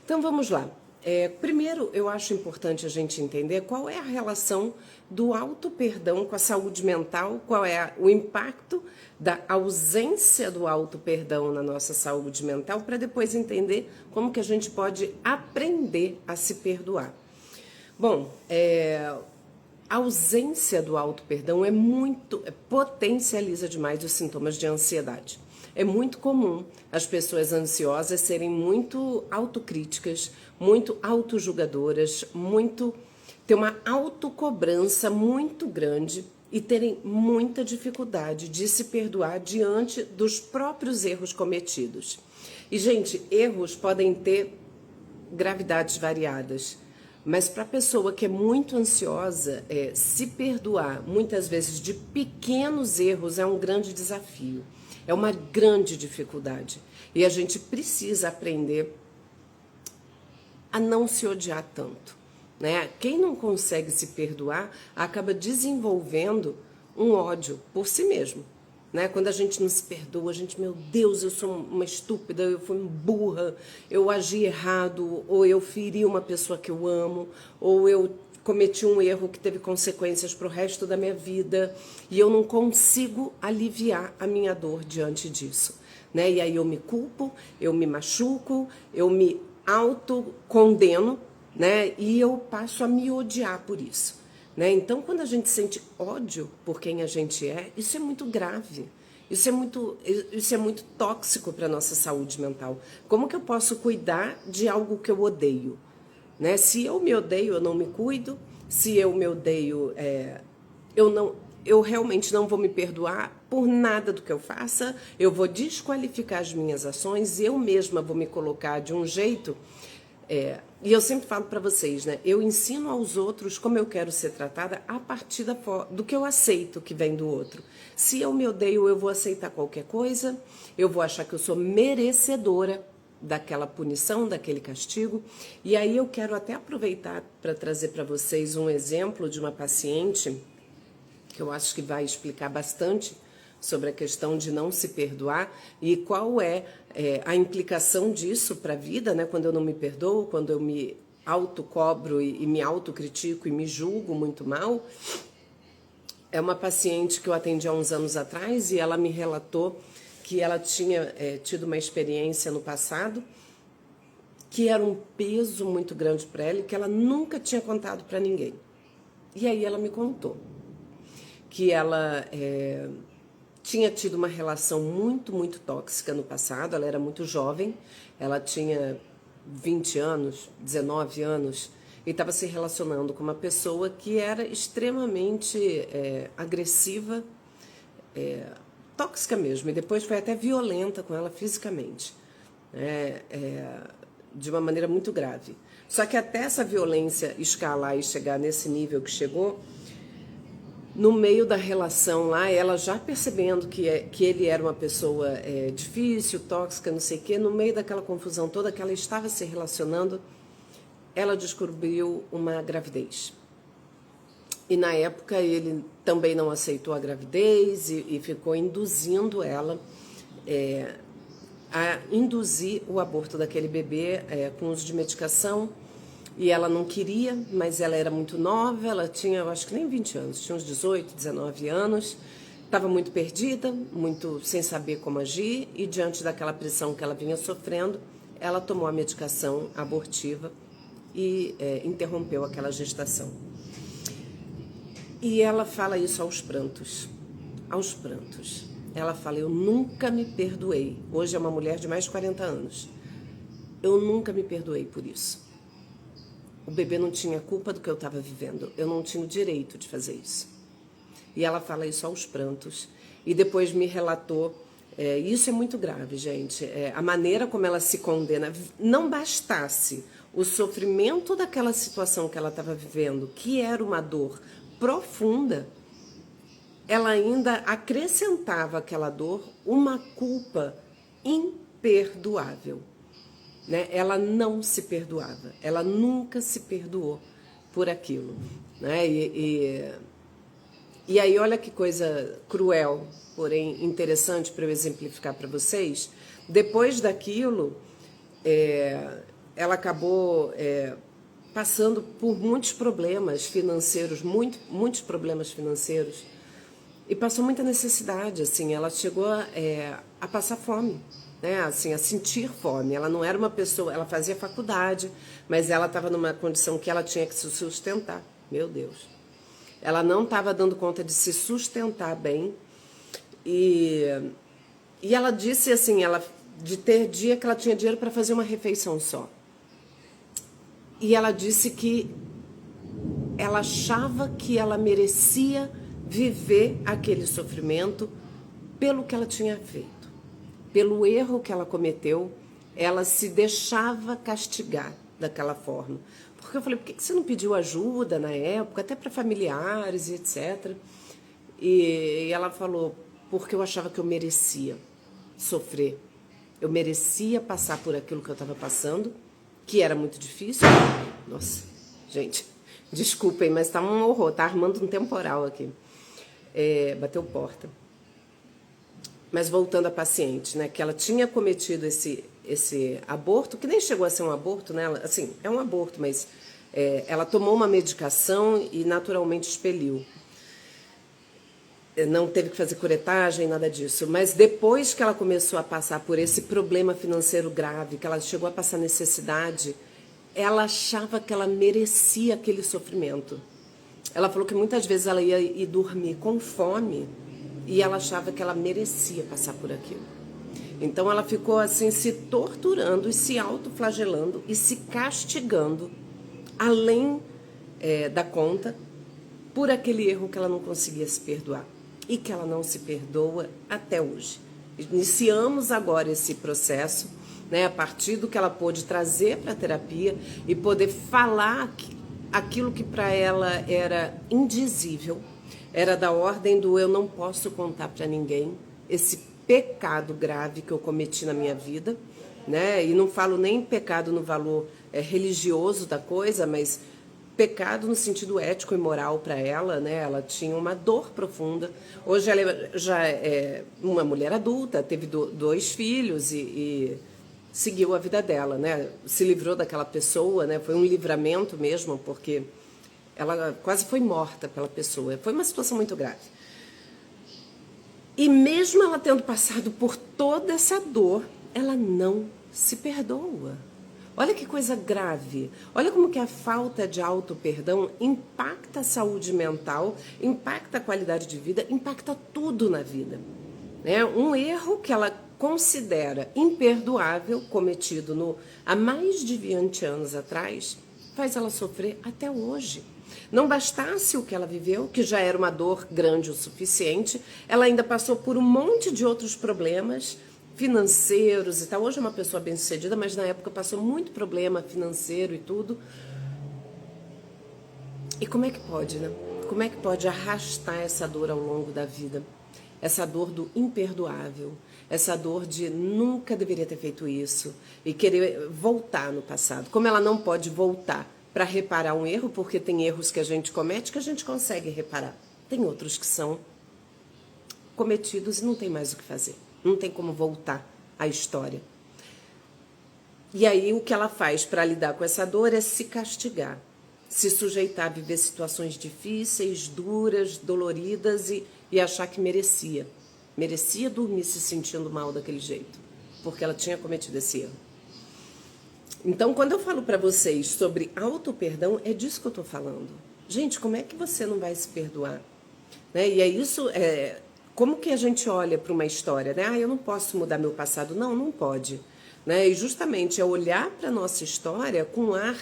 Então vamos lá. Primeiro, eu acho importante a gente entender qual é a relação do auto-perdão com a saúde mental, qual é o impacto da ausência do auto-perdão na nossa saúde mental, para depois entender como que a gente pode aprender a se perdoar. Bom, a ausência do auto-perdão potencializa demais os sintomas de ansiedade. É muito comum as pessoas ansiosas serem muito autocríticas, muito autojulgadoras, ter uma autocobrança muito grande e terem muita dificuldade de se perdoar diante dos próprios erros cometidos. E, gente, erros podem ter gravidades variadas. Mas para a pessoa que é muito ansiosa, se perdoar muitas vezes de pequenos erros é um grande desafio, é uma grande dificuldade. E a gente precisa aprender a não se odiar tanto, né? Quem não consegue se perdoar acaba desenvolvendo um ódio por si mesmo. Né? Quando a gente não se perdoa, a gente, meu Deus, eu sou uma estúpida, eu fui uma burra, eu agi errado, ou eu feri uma pessoa que eu amo, ou eu cometi um erro que teve consequências para o resto da minha vida, e eu não consigo aliviar a minha dor diante disso. Né? E aí eu me culpo, eu me machuco, eu me autocondeno, né? E eu passo a me odiar por isso. Né? Então, quando a gente sente ódio por quem a gente é, isso é muito grave. Isso é muito tóxico para a nossa saúde mental. Como que eu posso cuidar de algo que eu odeio? Né? Se eu me odeio, eu não me cuido. Se eu me odeio, eu realmente não vou me perdoar por nada do que eu faça. Eu vou desqualificar as minhas ações. Eu mesma vou me colocar de um jeito... E eu sempre falo para vocês, né? Eu ensino aos outros como eu quero ser tratada a partir do que eu aceito que vem do outro. Se eu me odeio, eu vou aceitar qualquer coisa, eu vou achar que eu sou merecedora daquela punição, daquele castigo. E aí eu quero até aproveitar para trazer para vocês um exemplo de uma paciente que eu acho que vai explicar bastante sobre a questão de não se perdoar e qual é a implicação disso para a vida, né? Quando eu não me perdoo, quando eu me autocobro e me autocritico e me julgo muito mal. É uma paciente que eu atendi há uns anos atrás e ela me relatou que ela tinha tido uma experiência no passado que era um peso muito grande para ela e que ela nunca tinha contado para ninguém. E aí ela me contou que ela... tinha tido uma relação muito tóxica no passado, ela era muito jovem, ela tinha 20 anos, 19 anos, e estava se relacionando com uma pessoa que era extremamente agressiva, tóxica mesmo, e depois foi até violenta com ela fisicamente, de uma maneira muito grave. Só que até essa violência escalar e chegar nesse nível que chegou, no meio da relação lá, ela já percebendo que ele era uma pessoa difícil, tóxica, não sei o quê, no meio daquela confusão toda que ela estava se relacionando, ela descobriu uma gravidez. E na época ele também não aceitou a gravidez e ficou induzindo ela a induzir o aborto daquele bebê com uso de medicação. E ela não queria, mas ela era muito nova, ela tinha, eu acho que nem 20 anos, tinha uns 18, 19 anos, estava muito perdida, muito sem saber como agir, e diante daquela pressão que ela vinha sofrendo, ela tomou a medicação abortiva e interrompeu aquela gestação. E ela fala isso aos prantos, aos prantos. Ela fala, eu nunca me perdoei. Hoje é uma mulher de mais de 40 anos. Eu nunca me perdoei por isso. O bebê não tinha culpa do que eu estava vivendo. Eu não tinha o direito de fazer isso. E ela fala isso aos prantos. E depois me relatou. Isso é muito grave, gente. A maneira como ela se condena. Não bastasse o sofrimento daquela situação que ela estava vivendo, que era uma dor profunda, ela ainda acrescentava àquela dor uma culpa imperdoável. Né? Ela não se perdoava, ela nunca se perdoou por aquilo. Né? E aí, olha que coisa cruel, porém interessante para eu exemplificar para vocês. Depois daquilo, ela acabou passando por muitos problemas financeiros, muitos problemas financeiros, e passou muita necessidade, assim, ela chegou a passar fome, né, assim, a sentir fome. Ela não era uma pessoa, ela fazia faculdade, mas ela estava numa condição que ela tinha que se sustentar, meu Deus. Ela não estava dando conta de se sustentar bem, e ela disse assim, de ter dia que ela tinha dinheiro para fazer uma refeição só. E ela disse que ela achava que ela merecia viver aquele sofrimento pelo que ela tinha feito, pelo erro que ela cometeu. Ela se deixava castigar daquela forma. Porque eu falei, por que você não pediu ajuda na época, até para familiares e etc. E ela falou, porque eu achava que eu merecia sofrer. Eu merecia passar por aquilo que eu estava passando, que era muito difícil. Nossa, gente, desculpem, mas tá um horror, tá armando um temporal aqui. Bateu porta. Mas voltando à paciente, né, que ela tinha cometido esse aborto, que nem chegou a ser um aborto, né, assim, é um aborto, mas ela tomou uma medicação e naturalmente expeliu. Não teve que fazer curetagem, nada disso. Mas depois que ela começou a passar por esse problema financeiro grave, que ela chegou a passar necessidade, ela achava que ela merecia aquele sofrimento. Ela falou que muitas vezes ela ia ir dormir com fome e ela achava que ela merecia passar por aquilo. Então ela ficou assim se torturando e se autoflagelando e se castigando além da conta por aquele erro que ela não conseguia se perdoar e que ela não se perdoa até hoje. Iniciamos agora esse processo, né, a partir do que ela pôde trazer para a terapia e poder falar aquilo que para ela era indizível, era da ordem do eu não posso contar para ninguém esse pecado grave que eu cometi na minha vida, né? E não falo nem pecado no valor religioso da coisa, mas pecado no sentido ético e moral para ela, né? Ela tinha uma dor profunda. Hoje ela já é uma mulher adulta, teve 2 filhos e seguiu a vida dela, né? Se livrou daquela pessoa, né? Foi um livramento mesmo, porque ela quase foi morta pela pessoa. Foi uma situação muito grave. E mesmo ela tendo passado por toda essa dor, ela não se perdoa. Olha que coisa grave. Olha como que a falta de auto-perdão impacta a saúde mental, impacta a qualidade de vida, impacta tudo na vida. Né? Um erro que ela considera imperdoável, cometido há mais de 20 anos atrás, faz ela sofrer até hoje. Não bastasse o que ela viveu, que já era uma dor grande o suficiente, ela ainda passou por um monte de outros problemas financeiros e tal. Hoje é uma pessoa bem-sucedida, mas na época passou muito problema financeiro e tudo. E como é que pode, né? Como é que pode arrastar essa dor ao longo da vida? Essa dor do imperdoável, essa dor de nunca deveria ter feito isso e querer voltar no passado. Como ela não pode voltar para reparar um erro, porque tem erros que a gente comete que a gente consegue reparar. Tem outros que são cometidos e não tem mais o que fazer. Não tem como voltar à história. E aí o que ela faz para lidar com essa dor é se castigar, se sujeitar a viver situações difíceis, duras, doloridas e achar que merecia. Merecia dormir se sentindo mal daquele jeito, porque ela tinha cometido esse erro. Então, quando eu falo para vocês sobre auto-perdão, é disso que eu estou falando. Gente, como é que você não vai se perdoar? Né? E é isso, como que a gente olha para uma história, né? Eu não posso mudar meu passado. Não, não pode. Né? E justamente é olhar para a nossa história com um ar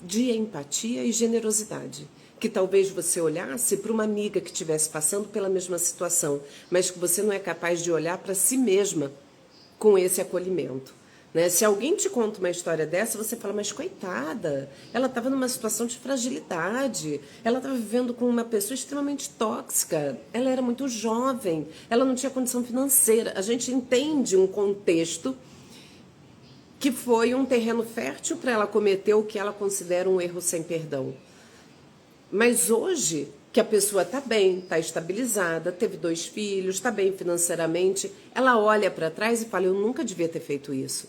de empatia e generosidade. Que talvez você olhasse para uma amiga que estivesse passando pela mesma situação, mas que você não é capaz de olhar para si mesma com esse acolhimento. Né? Se alguém te conta uma história dessa, você fala, mas coitada, ela estava numa situação de fragilidade, ela estava vivendo com uma pessoa extremamente tóxica, ela era muito jovem, ela não tinha condição financeira. A gente entende um contexto que foi um terreno fértil para ela cometer o que ela considera um erro sem perdão. Mas hoje, que a pessoa está bem, está estabilizada, teve 2 filhos, está bem financeiramente, ela olha para trás e fala, eu nunca devia ter feito isso.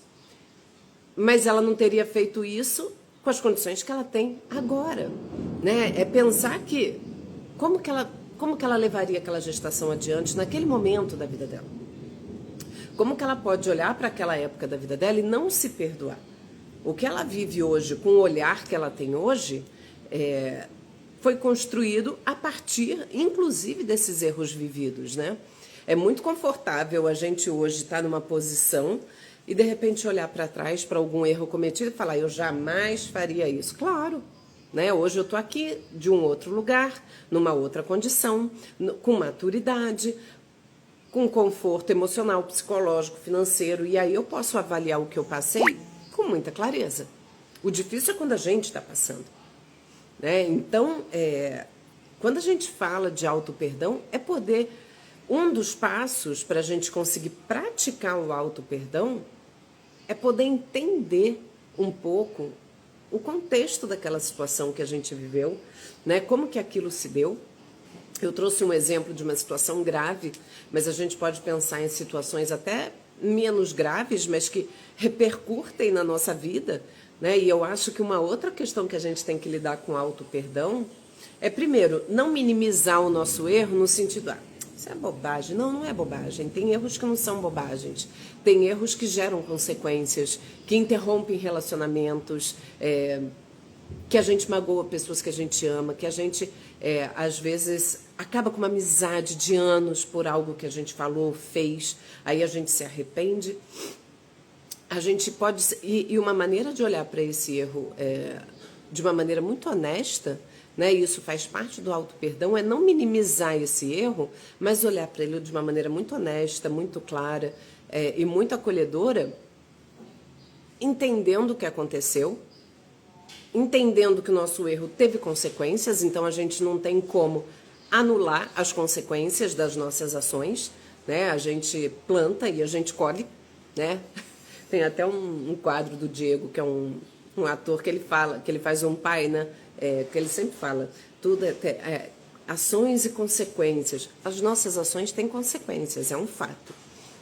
mas ela não teria feito isso com as condições que ela tem agora, né? É pensar que como que ela levaria aquela gestação adiante naquele momento da vida dela? Como que ela pode olhar para aquela época da vida dela e não se perdoar? O que ela vive hoje, com o olhar que ela tem hoje, foi construído a partir, inclusive, desses erros vividos, né? É muito confortável a gente hoje estar numa posição e, de repente, olhar para trás para algum erro cometido e falar, eu jamais faria isso. Claro, né? Hoje eu estou aqui de um outro lugar, numa outra condição, com maturidade, com conforto emocional, psicológico, financeiro, e aí eu posso avaliar o que eu passei com muita clareza. O difícil é quando a gente está passando, né? Então, quando a gente fala de auto-perdão, é poder... Um dos passos para a gente conseguir praticar o auto-perdão é poder entender um pouco o contexto daquela situação que a gente viveu, né? Como que aquilo se deu. Eu trouxe um exemplo de uma situação grave, mas a gente pode pensar em situações até menos graves, mas que repercutem na nossa vida, né? E eu acho que uma outra questão que a gente tem que lidar com auto-perdão é, primeiro, não minimizar o nosso erro no sentido, isso é bobagem. Não, não é bobagem. Tem erros que não são bobagens. Tem erros que geram consequências, que interrompem relacionamentos, que a gente magoa pessoas que a gente ama, que a gente, às vezes, acaba com uma amizade de anos por algo que a gente falou, fez, aí a gente se arrepende. A gente pode... E uma maneira de olhar para esse erro de uma maneira muito honesta, né, e isso faz parte do auto-perdão, é não minimizar esse erro, mas olhar para ele de uma maneira muito honesta, muito clara e muito acolhedora, entendendo o que aconteceu, entendendo que o nosso erro teve consequências, então a gente não tem como anular as consequências das nossas ações, né? A gente planta e a gente colhe, né? Tem até um quadro do Diego, que é um ator, que ele fala, que ele faz um pai, né? Que ele sempre fala, tudo ações e consequências. As nossas ações têm consequências, é um fato,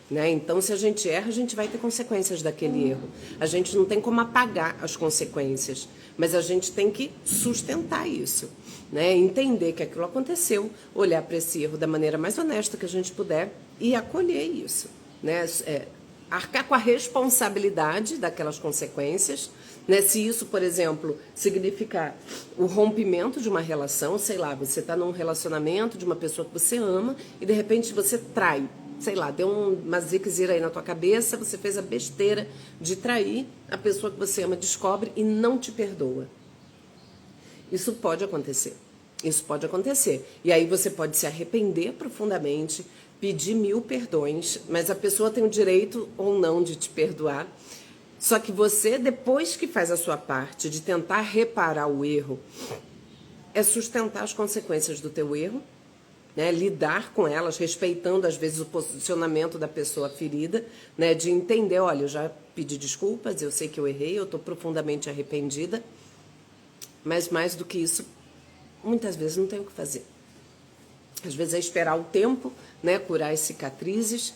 né? Então, se a gente erra, a gente vai ter consequências daquele erro. A gente não tem como apagar as consequências, mas a gente tem que sustentar isso, né? Entender que aquilo aconteceu, olhar para esse erro da maneira mais honesta que a gente puder e acolher isso, né? Arcar com a responsabilidade daquelas consequências, né? Se isso, por exemplo, significar o rompimento de uma relação, sei lá, você está num relacionamento de uma pessoa que você ama e de repente você trai, sei lá, deu uma ziquezira aí na tua cabeça, você fez a besteira de trair, a pessoa que você ama descobre e não te perdoa. Isso pode acontecer. Isso pode acontecer. E aí você pode se arrepender profundamente, pedir 1000 perdões, mas a pessoa tem o direito ou não de te perdoar. Só que você, depois que faz a sua parte de tentar reparar o erro, é sustentar as consequências do teu erro, né? Lidar com elas, respeitando às vezes o posicionamento da pessoa ferida, né? De entender, olha, eu já pedi desculpas, eu sei que eu errei, eu estou profundamente arrependida, mas mais do que isso, muitas vezes não tem o que fazer. Às vezes é esperar o tempo, né? Curar as cicatrizes,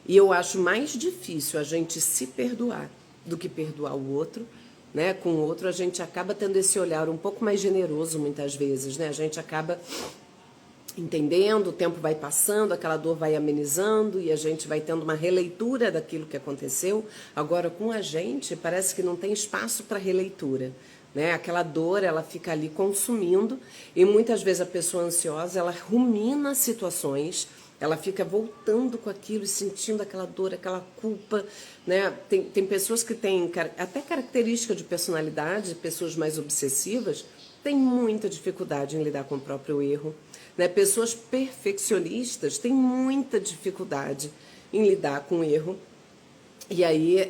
e eu acho mais difícil a gente se perdoar do que perdoar o outro, né? Com o outro a gente acaba tendo esse olhar um pouco mais generoso muitas vezes, né? A gente acaba entendendo, o tempo vai passando, aquela dor vai amenizando e a gente vai tendo uma releitura daquilo que aconteceu. Agora, com a gente, parece que não tem espaço para releitura, né? Aquela dor, ela fica ali consumindo e muitas vezes a pessoa ansiosa, ela rumina situações, ela fica voltando com aquilo e sentindo aquela dor, aquela culpa, né? Tem pessoas que têm até característica de personalidade, pessoas mais obsessivas, têm muita dificuldade em lidar com o próprio erro, né? Pessoas perfeccionistas têm muita dificuldade em lidar com o erro. E aí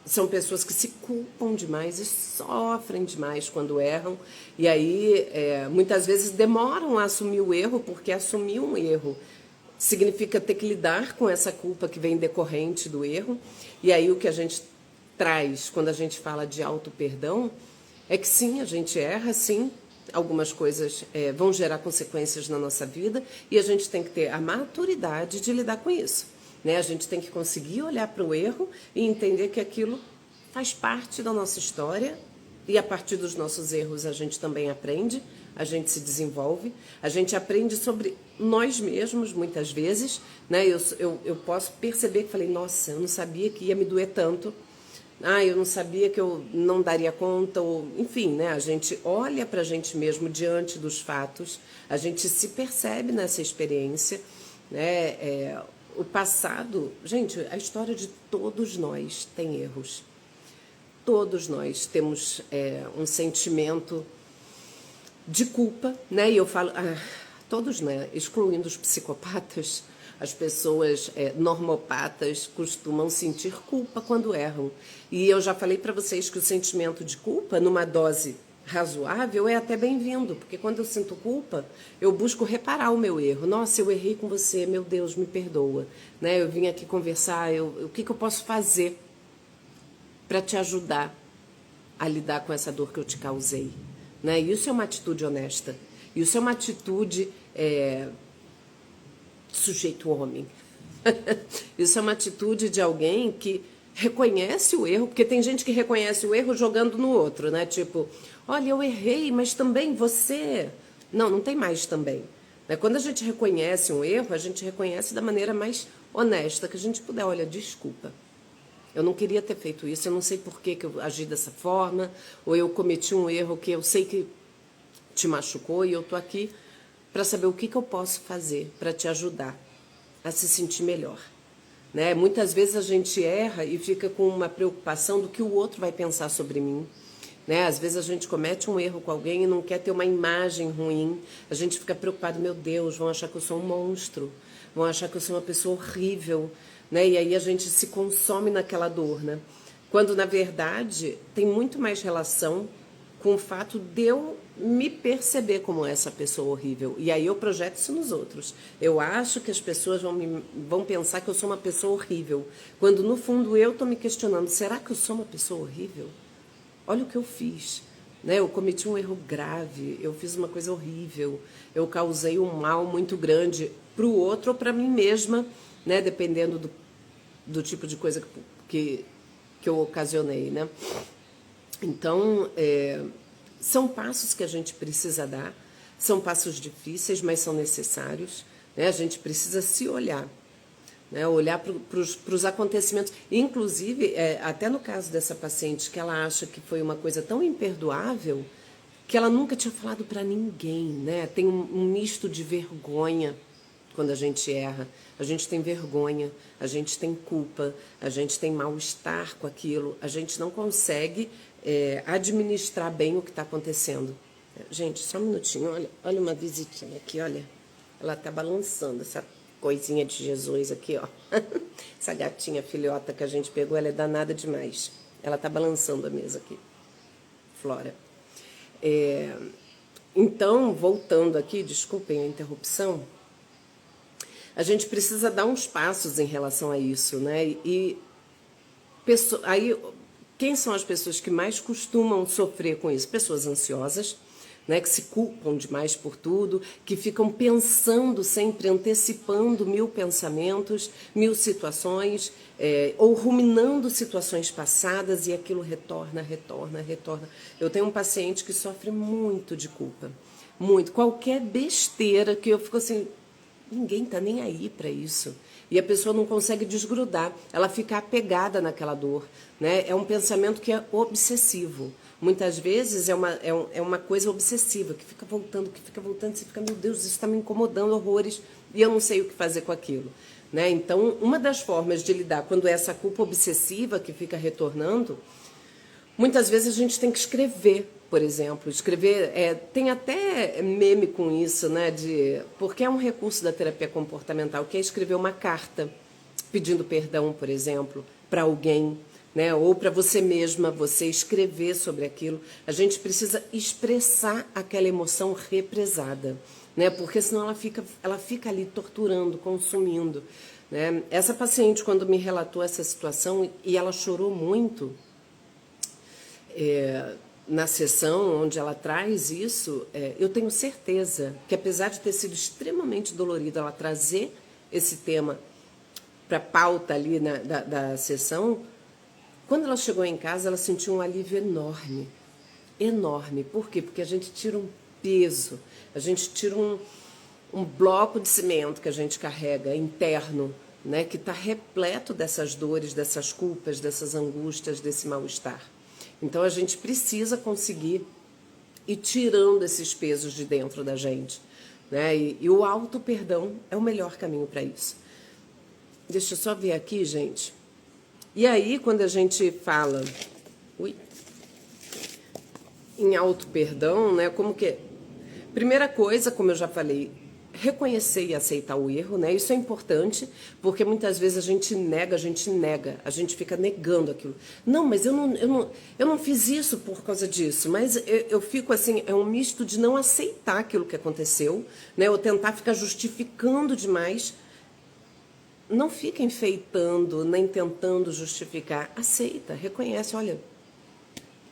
são pessoas que se culpam demais e sofrem demais quando erram. E aí muitas vezes demoram a assumir o erro, porque assumir um erro significa ter que lidar com essa culpa que vem decorrente do erro. E aí o que a gente traz quando a gente fala de auto-perdão é que sim, a gente erra, sim, algumas coisas vão gerar consequências na nossa vida e a gente tem que ter a maturidade de lidar com isso, né? A gente tem que conseguir olhar para o erro e entender que aquilo faz parte da nossa história e a partir dos nossos erros a gente também aprende, a gente se desenvolve, a gente aprende sobre nós mesmos muitas vezes, né? Eu posso perceber que falei, nossa, eu não sabia que ia me doer tanto, eu não sabia que eu não daria conta, ou, enfim, né? A gente olha para a gente mesmo diante dos fatos, a gente se percebe nessa experiência, né? O passado, gente, a história de todos nós tem erros. Todos nós temos um sentimento de culpa, né? E eu falo, todos, né? Excluindo os psicopatas, as pessoas normopatas costumam sentir culpa quando erram. E eu já falei para vocês que o sentimento de culpa, numa dose razoável, é até bem-vindo, porque quando eu sinto culpa, eu busco reparar o meu erro. Nossa, eu errei com você, meu Deus, me perdoa. Né? Eu vim aqui conversar, o que eu posso fazer para te ajudar a lidar com essa dor que eu te causei? Né? Isso é uma atitude honesta. Isso é uma atitude sujeito homem. Isso é uma atitude de alguém que reconhece o erro, porque tem gente que reconhece o erro jogando no outro, né? Tipo, olha, eu errei, mas também você... Não tem mais também. Né? Quando a gente reconhece um erro, a gente reconhece da maneira mais honesta que a gente puder. Olha, desculpa. Eu não queria ter feito isso, eu não sei por que eu agi dessa forma, ou eu cometi um erro que eu sei que te machucou e eu tô aqui para saber o que eu posso fazer para te ajudar a se sentir melhor. Né? Muitas vezes a gente erra e fica com uma preocupação do que o outro vai pensar sobre mim. Né? Às vezes a gente comete um erro com alguém e não quer ter uma imagem ruim. A gente fica preocupado, meu Deus, vão achar que eu sou um monstro, vão achar que eu sou uma pessoa horrível. Né? E aí a gente se consome naquela dor. Né? Quando, na verdade, tem muito mais relação com o fato de eu me perceber como essa pessoa horrível. E aí eu projeto isso nos outros. Eu acho que as pessoas vão pensar que eu sou uma pessoa horrível. Quando, no fundo, eu estou me questionando, será que eu sou uma pessoa horrível? Olha o que eu fiz. Né? Eu cometi um erro grave, eu fiz uma coisa horrível, eu causei um mal muito grande para o outro ou para mim mesma, né? Dependendo do tipo de coisa que eu ocasionei. Né? Então, são passos que a gente precisa dar, são passos difíceis, mas são necessários. Né? A gente precisa se olhar, né? Olhar para os acontecimentos. Inclusive, até no caso dessa paciente, que ela acha que foi uma coisa tão imperdoável que ela nunca tinha falado para ninguém. Né? Tem um misto de vergonha quando a gente erra. A gente tem vergonha, a gente tem culpa, a gente tem mal-estar com aquilo, a gente não consegue administrar bem o que está acontecendo. Gente, só um minutinho, olha uma visitinha aqui, olha. Ela está balançando essa coisinha de Jesus aqui, ó. Essa gatinha filhota que a gente pegou, ela é danada demais. Ela está balançando a mesa aqui. Flora. Então, voltando aqui, desculpem a interrupção, a gente precisa dar uns passos em relação a isso, né? Aí, quem são as pessoas que mais costumam sofrer com isso? Pessoas ansiosas, né? Que se culpam demais por tudo, que ficam pensando sempre, antecipando 1000 pensamentos, 1000 situações, ou ruminando situações passadas e aquilo retorna. Eu tenho um paciente que sofre muito de culpa, muito. Qualquer besteira que eu fico assim... Ninguém tá nem aí para isso. E a pessoa não consegue desgrudar. Ela fica apegada naquela dor. Né? É um pensamento que é obsessivo. Muitas vezes é uma coisa obsessiva, que fica voltando, você fica, meu Deus, isso está me incomodando horrores, e eu não sei o que fazer com aquilo. Né? Então, uma das formas de lidar, quando é essa culpa obsessiva que fica retornando, muitas vezes a gente tem que escrever. Por exemplo, escrever, tem até meme com isso, né? Porque é um recurso da terapia comportamental, que é escrever uma carta pedindo perdão, por exemplo, para alguém, né? Ou para você mesma, você escrever sobre aquilo. A gente precisa expressar aquela emoção represada, né? Porque senão ela fica ali torturando, consumindo. Né? Essa paciente, quando me relatou essa situação, e ela chorou muito, na sessão onde ela traz isso, eu tenho certeza que, apesar de ter sido extremamente dolorido ela trazer esse tema para a pauta ali da sessão, Quando ela chegou em casa, ela sentiu um alívio enorme. Enorme. Por quê? Porque a gente tira um peso, a gente tira um bloco de cimento que a gente carrega interno, né, que está repleto dessas dores, dessas culpas, dessas angústias, desse mal-estar. Então a gente precisa conseguir ir tirando esses pesos de dentro da gente, né? E o auto-perdão é o melhor caminho para isso. Deixa eu só ver aqui, gente. E aí, quando a gente fala em auto-perdão, né, como que... Primeira coisa, como eu já falei, reconhecer e aceitar o erro, né? Isso é importante, porque muitas vezes a gente nega, a gente fica negando aquilo. Não, mas eu não fiz isso por causa disso, mas eu fico assim, é um misto de não aceitar aquilo que aconteceu, né? Ou tentar ficar justificando demais. Não fica enfeitando, nem tentando justificar. Aceita, reconhece, olha,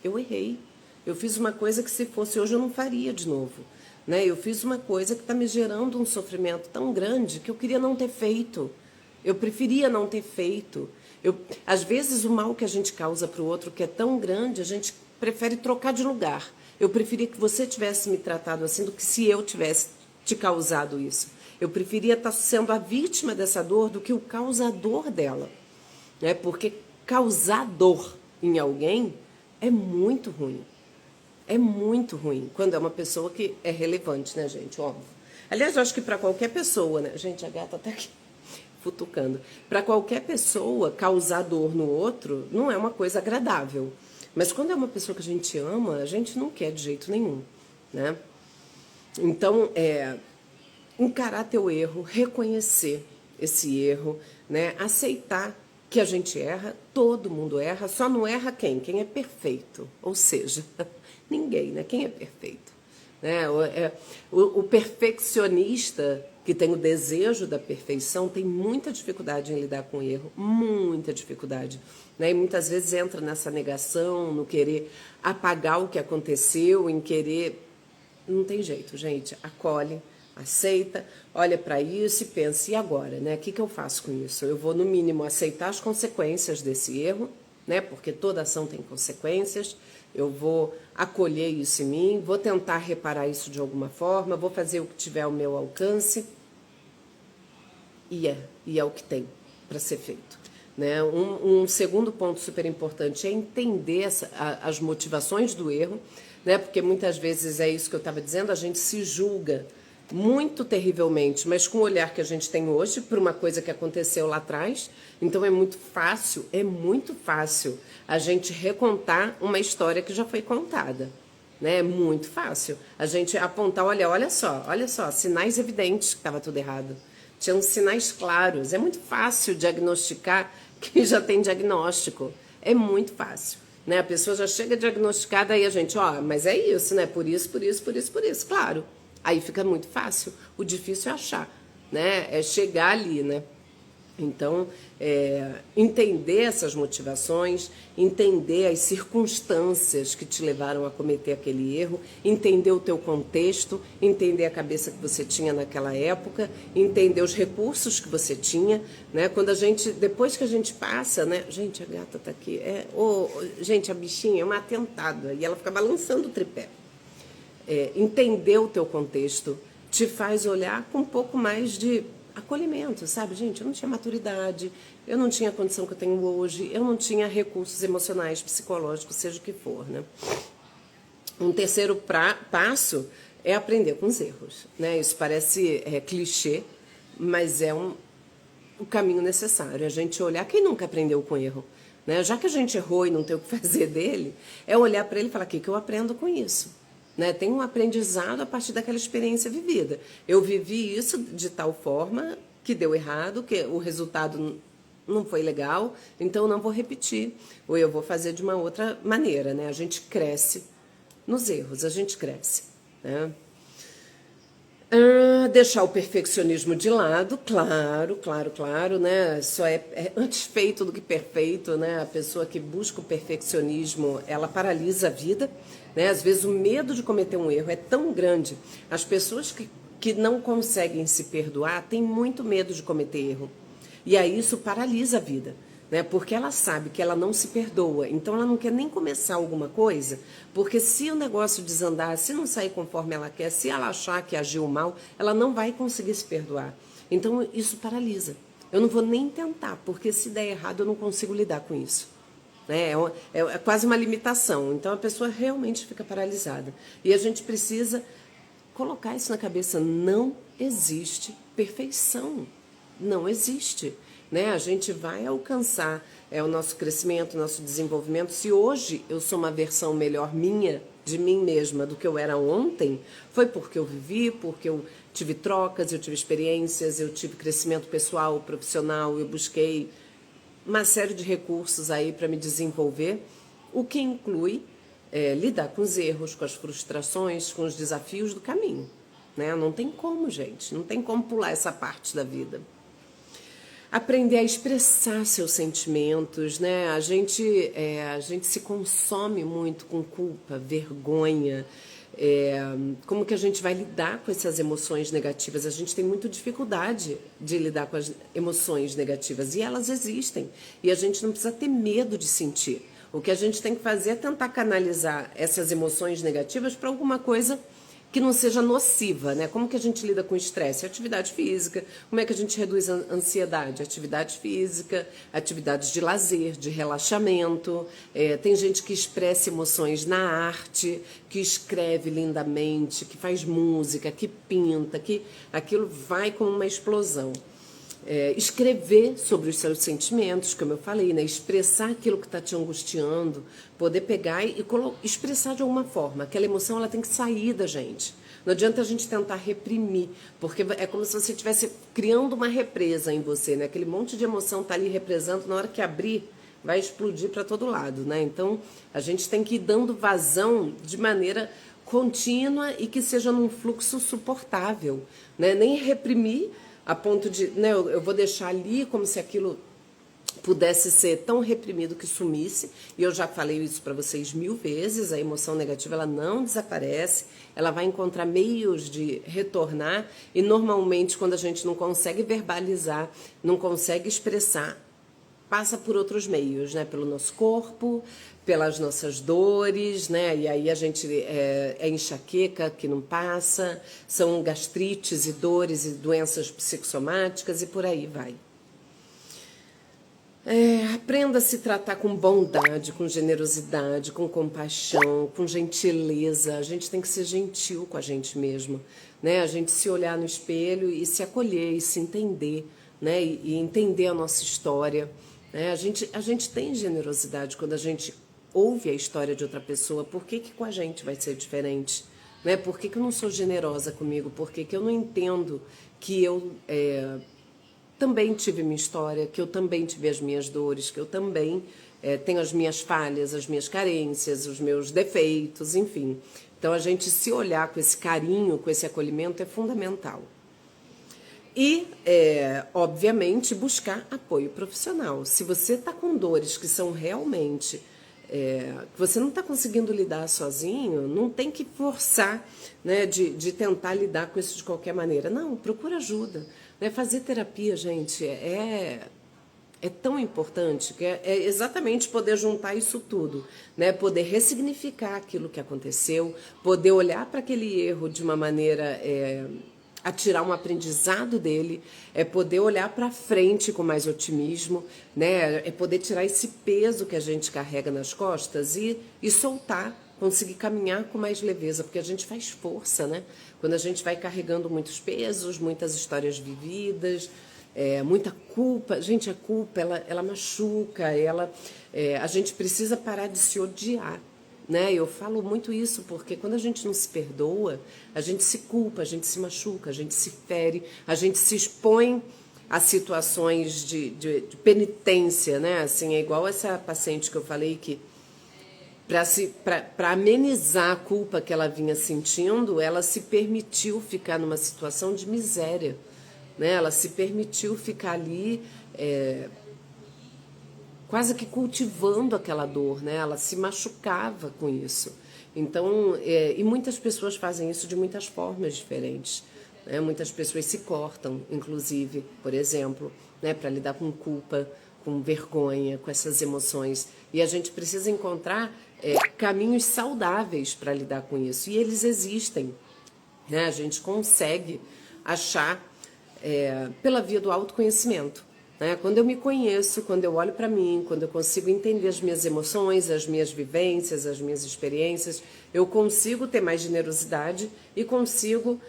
eu errei. Eu fiz uma coisa que se fosse hoje eu não faria de novo. Né? Eu fiz uma coisa que está me gerando um sofrimento tão grande que eu queria não ter feito. Eu preferia não ter feito. Às vezes o mal que a gente causa para o outro que é tão grande, a gente prefere trocar de lugar. Eu preferia que você tivesse me tratado assim do que se eu tivesse te causado isso. Eu preferia estar sendo a vítima dessa dor do que o causador dela. Né? Porque causar dor em alguém é muito ruim. É muito ruim quando é uma pessoa que é relevante, né, gente? Óbvio. Aliás, eu acho que para qualquer pessoa, né? Gente, a gata tá aqui futucando. Para qualquer pessoa, causar dor no outro não é uma coisa agradável. Mas quando é uma pessoa que a gente ama, a gente não quer de jeito nenhum, né? Então, encarar teu erro, reconhecer esse erro, né? Aceitar que a gente erra, todo mundo erra, só não erra quem? Quem é perfeito. Ou seja, ninguém, né? Quem é perfeito? Né? O perfeccionista que tem o desejo da perfeição tem muita dificuldade em lidar com o erro, muita dificuldade. Né? E muitas vezes entra nessa negação, no querer apagar o que aconteceu, em querer... Não tem jeito, gente. Acolhe, aceita, olha para isso e pensa, e agora, né? O que eu faço com isso? Eu vou, no mínimo, aceitar as consequências desse erro, né? Porque toda ação tem consequências. Eu vou acolher isso em mim, vou tentar reparar isso de alguma forma, vou fazer o que tiver ao meu alcance. E é o que tem para ser feito. Né? Um segundo ponto super importante é entender as motivações do erro, né? Porque muitas vezes é isso que eu estava dizendo, a gente se julga muito terrivelmente, mas com o olhar que a gente tem hoje, por uma coisa que aconteceu lá atrás. Então é muito fácil a gente recontar uma história que já foi contada. Né? É muito fácil a gente apontar, olha só, sinais evidentes que estava tudo errado. Tinham sinais claros. É muito fácil diagnosticar quem já tem diagnóstico. É muito fácil. Né? A pessoa já chega diagnosticada e a gente, mas é isso, né? Por isso. Claro. Aí fica muito fácil. O difícil é achar, né? É chegar ali, né? Então, entender essas motivações, entender as circunstâncias que te levaram a cometer aquele erro, entender o teu contexto, entender a cabeça que você tinha naquela época, entender os recursos que você tinha, né? Quando depois que a gente passa, né? Gente, a gata tá aqui. Gente, a bichinha é uma atentada e ela fica balançando o tripé. Entender o teu contexto te faz olhar com um pouco mais de acolhimento, sabe? Gente, eu não tinha maturidade, eu não tinha a condição que eu tenho hoje, eu não tinha recursos emocionais, psicológicos, seja o que for, né? Um terceiro passo é aprender com os erros, né? Isso parece clichê, mas é o caminho necessário. A gente olhar, quem nunca aprendeu com erro? Né? Já que a gente errou e não tem o que fazer dele, é olhar para ele e falar, o que eu aprendo com isso? Né? Tem um aprendizado a partir daquela experiência vivida. Eu vivi isso de tal forma que deu errado, que o resultado não foi legal, então eu não vou repetir. Ou eu vou fazer de uma outra maneira. Né? A gente cresce nos erros, a gente cresce. Né? Deixar o perfeccionismo de lado, claro, né? Só é antes feito do que perfeito, né? A pessoa que busca o perfeccionismo, ela paralisa a vida, né? Às vezes o medo de cometer um erro é tão grande. As pessoas que não conseguem se perdoar têm muito medo de cometer erro. E aí isso paralisa a vida. né? Porque ela sabe que ela não se perdoa, então ela não quer nem começar alguma coisa, porque se o negócio desandar, se não sair conforme ela quer, se ela achar que agiu mal, ela não vai conseguir se perdoar. Então isso paralisa. Eu não vou nem tentar, porque se der errado eu não consigo lidar com isso. Né? É quase uma limitação. Então a pessoa realmente fica paralisada. E a gente precisa colocar isso na cabeça. Não existe perfeição. Não existe. Né? A gente vai alcançar o nosso crescimento, o nosso desenvolvimento. Se hoje eu sou uma versão melhor minha, de mim mesma, do que eu era ontem, foi porque eu vivi, porque eu tive trocas, eu tive experiências, eu tive crescimento pessoal, profissional, eu busquei uma série de recursos aí para me desenvolver, o que inclui lidar com os erros, com as frustrações, com os desafios do caminho. Né? Não tem como, gente, não tem como pular essa parte da vida. Aprender a expressar seus sentimentos, né? A gente se consome muito com culpa, vergonha. Como que a gente vai lidar com essas emoções negativas? A gente tem muita dificuldade de lidar com as emoções negativas e elas existem. E a gente não precisa ter medo de sentir. O que a gente tem que fazer é tentar canalizar essas emoções negativas para alguma coisa que não seja nociva, né? Como que a gente lida com estresse? Atividade física. Como é que a gente reduz a ansiedade? Atividade física, atividades de lazer, de relaxamento. Tem gente que expressa emoções na arte, que escreve lindamente, que faz música, que pinta, que aquilo vai como uma explosão. Escrever sobre os seus sentimentos, como eu falei, né? Expressar aquilo que está te angustiando, poder pegar e expressar de alguma forma. Aquela emoção ela tem que sair da gente. Não adianta a gente tentar reprimir, porque é como se você estivesse criando uma represa em você, né? Aquele monte de emoção está ali represando, na hora que abrir, vai explodir para todo lado, né? Então, a gente tem que ir dando vazão de maneira contínua e que seja num fluxo suportável, né? Nem reprimir a ponto de, né, eu vou deixar ali como se aquilo pudesse ser tão reprimido que sumisse, e eu já falei isso para vocês 1000 vezes, a emoção negativa ela não desaparece, ela vai encontrar meios de retornar, e normalmente quando a gente não consegue verbalizar, não consegue expressar, passa por outros meios, né? Pelo nosso corpo, pelas nossas dores, né? E aí a gente é enxaqueca que não passa, são gastrites e dores e doenças psicossomáticas e por aí vai. Aprenda a se tratar com bondade, com generosidade, com compaixão, com gentileza. A gente tem que ser gentil com a gente mesmo, né? A gente se olhar no espelho e se acolher e se entender, né? E entender a nossa história. A gente tem generosidade quando a gente ouve a história de outra pessoa. Por que com a gente vai ser diferente? Né? Por que eu não sou generosa comigo? Por que eu não entendo que eu também tive minha história, que eu também tive as minhas dores, que eu também tenho as minhas falhas, as minhas carências, os meus defeitos, enfim. Então, a gente se olhar com esse carinho, com esse acolhimento é fundamental. E, obviamente, buscar apoio profissional. Se você está com dores que são realmente... que você não está conseguindo lidar sozinho, não tem que forçar, né, de tentar lidar com isso de qualquer maneira. Não, procura ajuda. Né? Fazer terapia, gente, é tão importante, que é exatamente poder juntar isso tudo, né? Poder ressignificar aquilo que aconteceu, poder olhar para aquele erro de uma maneira... a tirar um aprendizado dele, é poder olhar para frente com mais otimismo, né? É poder tirar esse peso que a gente carrega nas costas e soltar, conseguir caminhar com mais leveza, porque a gente faz força, né? Quando a gente vai carregando muitos pesos, muitas histórias vividas, muita culpa. Gente, a culpa, ela machuca, a gente precisa parar de se odiar. Né? Eu falo muito isso porque quando a gente não se perdoa, a gente se culpa, a gente se machuca, a gente se fere, a gente se expõe a situações de penitência, né? Assim, é igual essa paciente que eu falei que para amenizar a culpa que ela vinha sentindo, ela se permitiu ficar numa situação de miséria, né? Ela se permitiu ficar ali quase que cultivando aquela dor, né? Ela se machucava com isso. Então, e muitas pessoas fazem isso de muitas formas diferentes. Né? Muitas pessoas se cortam, inclusive, por exemplo, né? Para lidar com culpa, com vergonha, com essas emoções. E a gente precisa encontrar caminhos saudáveis para lidar com isso. E eles existem, né? A gente consegue achar pela via do autoconhecimento. Né? Quando eu me conheço, quando eu olho para mim, quando eu consigo entender as minhas emoções, as minhas vivências, as minhas experiências, eu consigo ter mais generosidade e consigo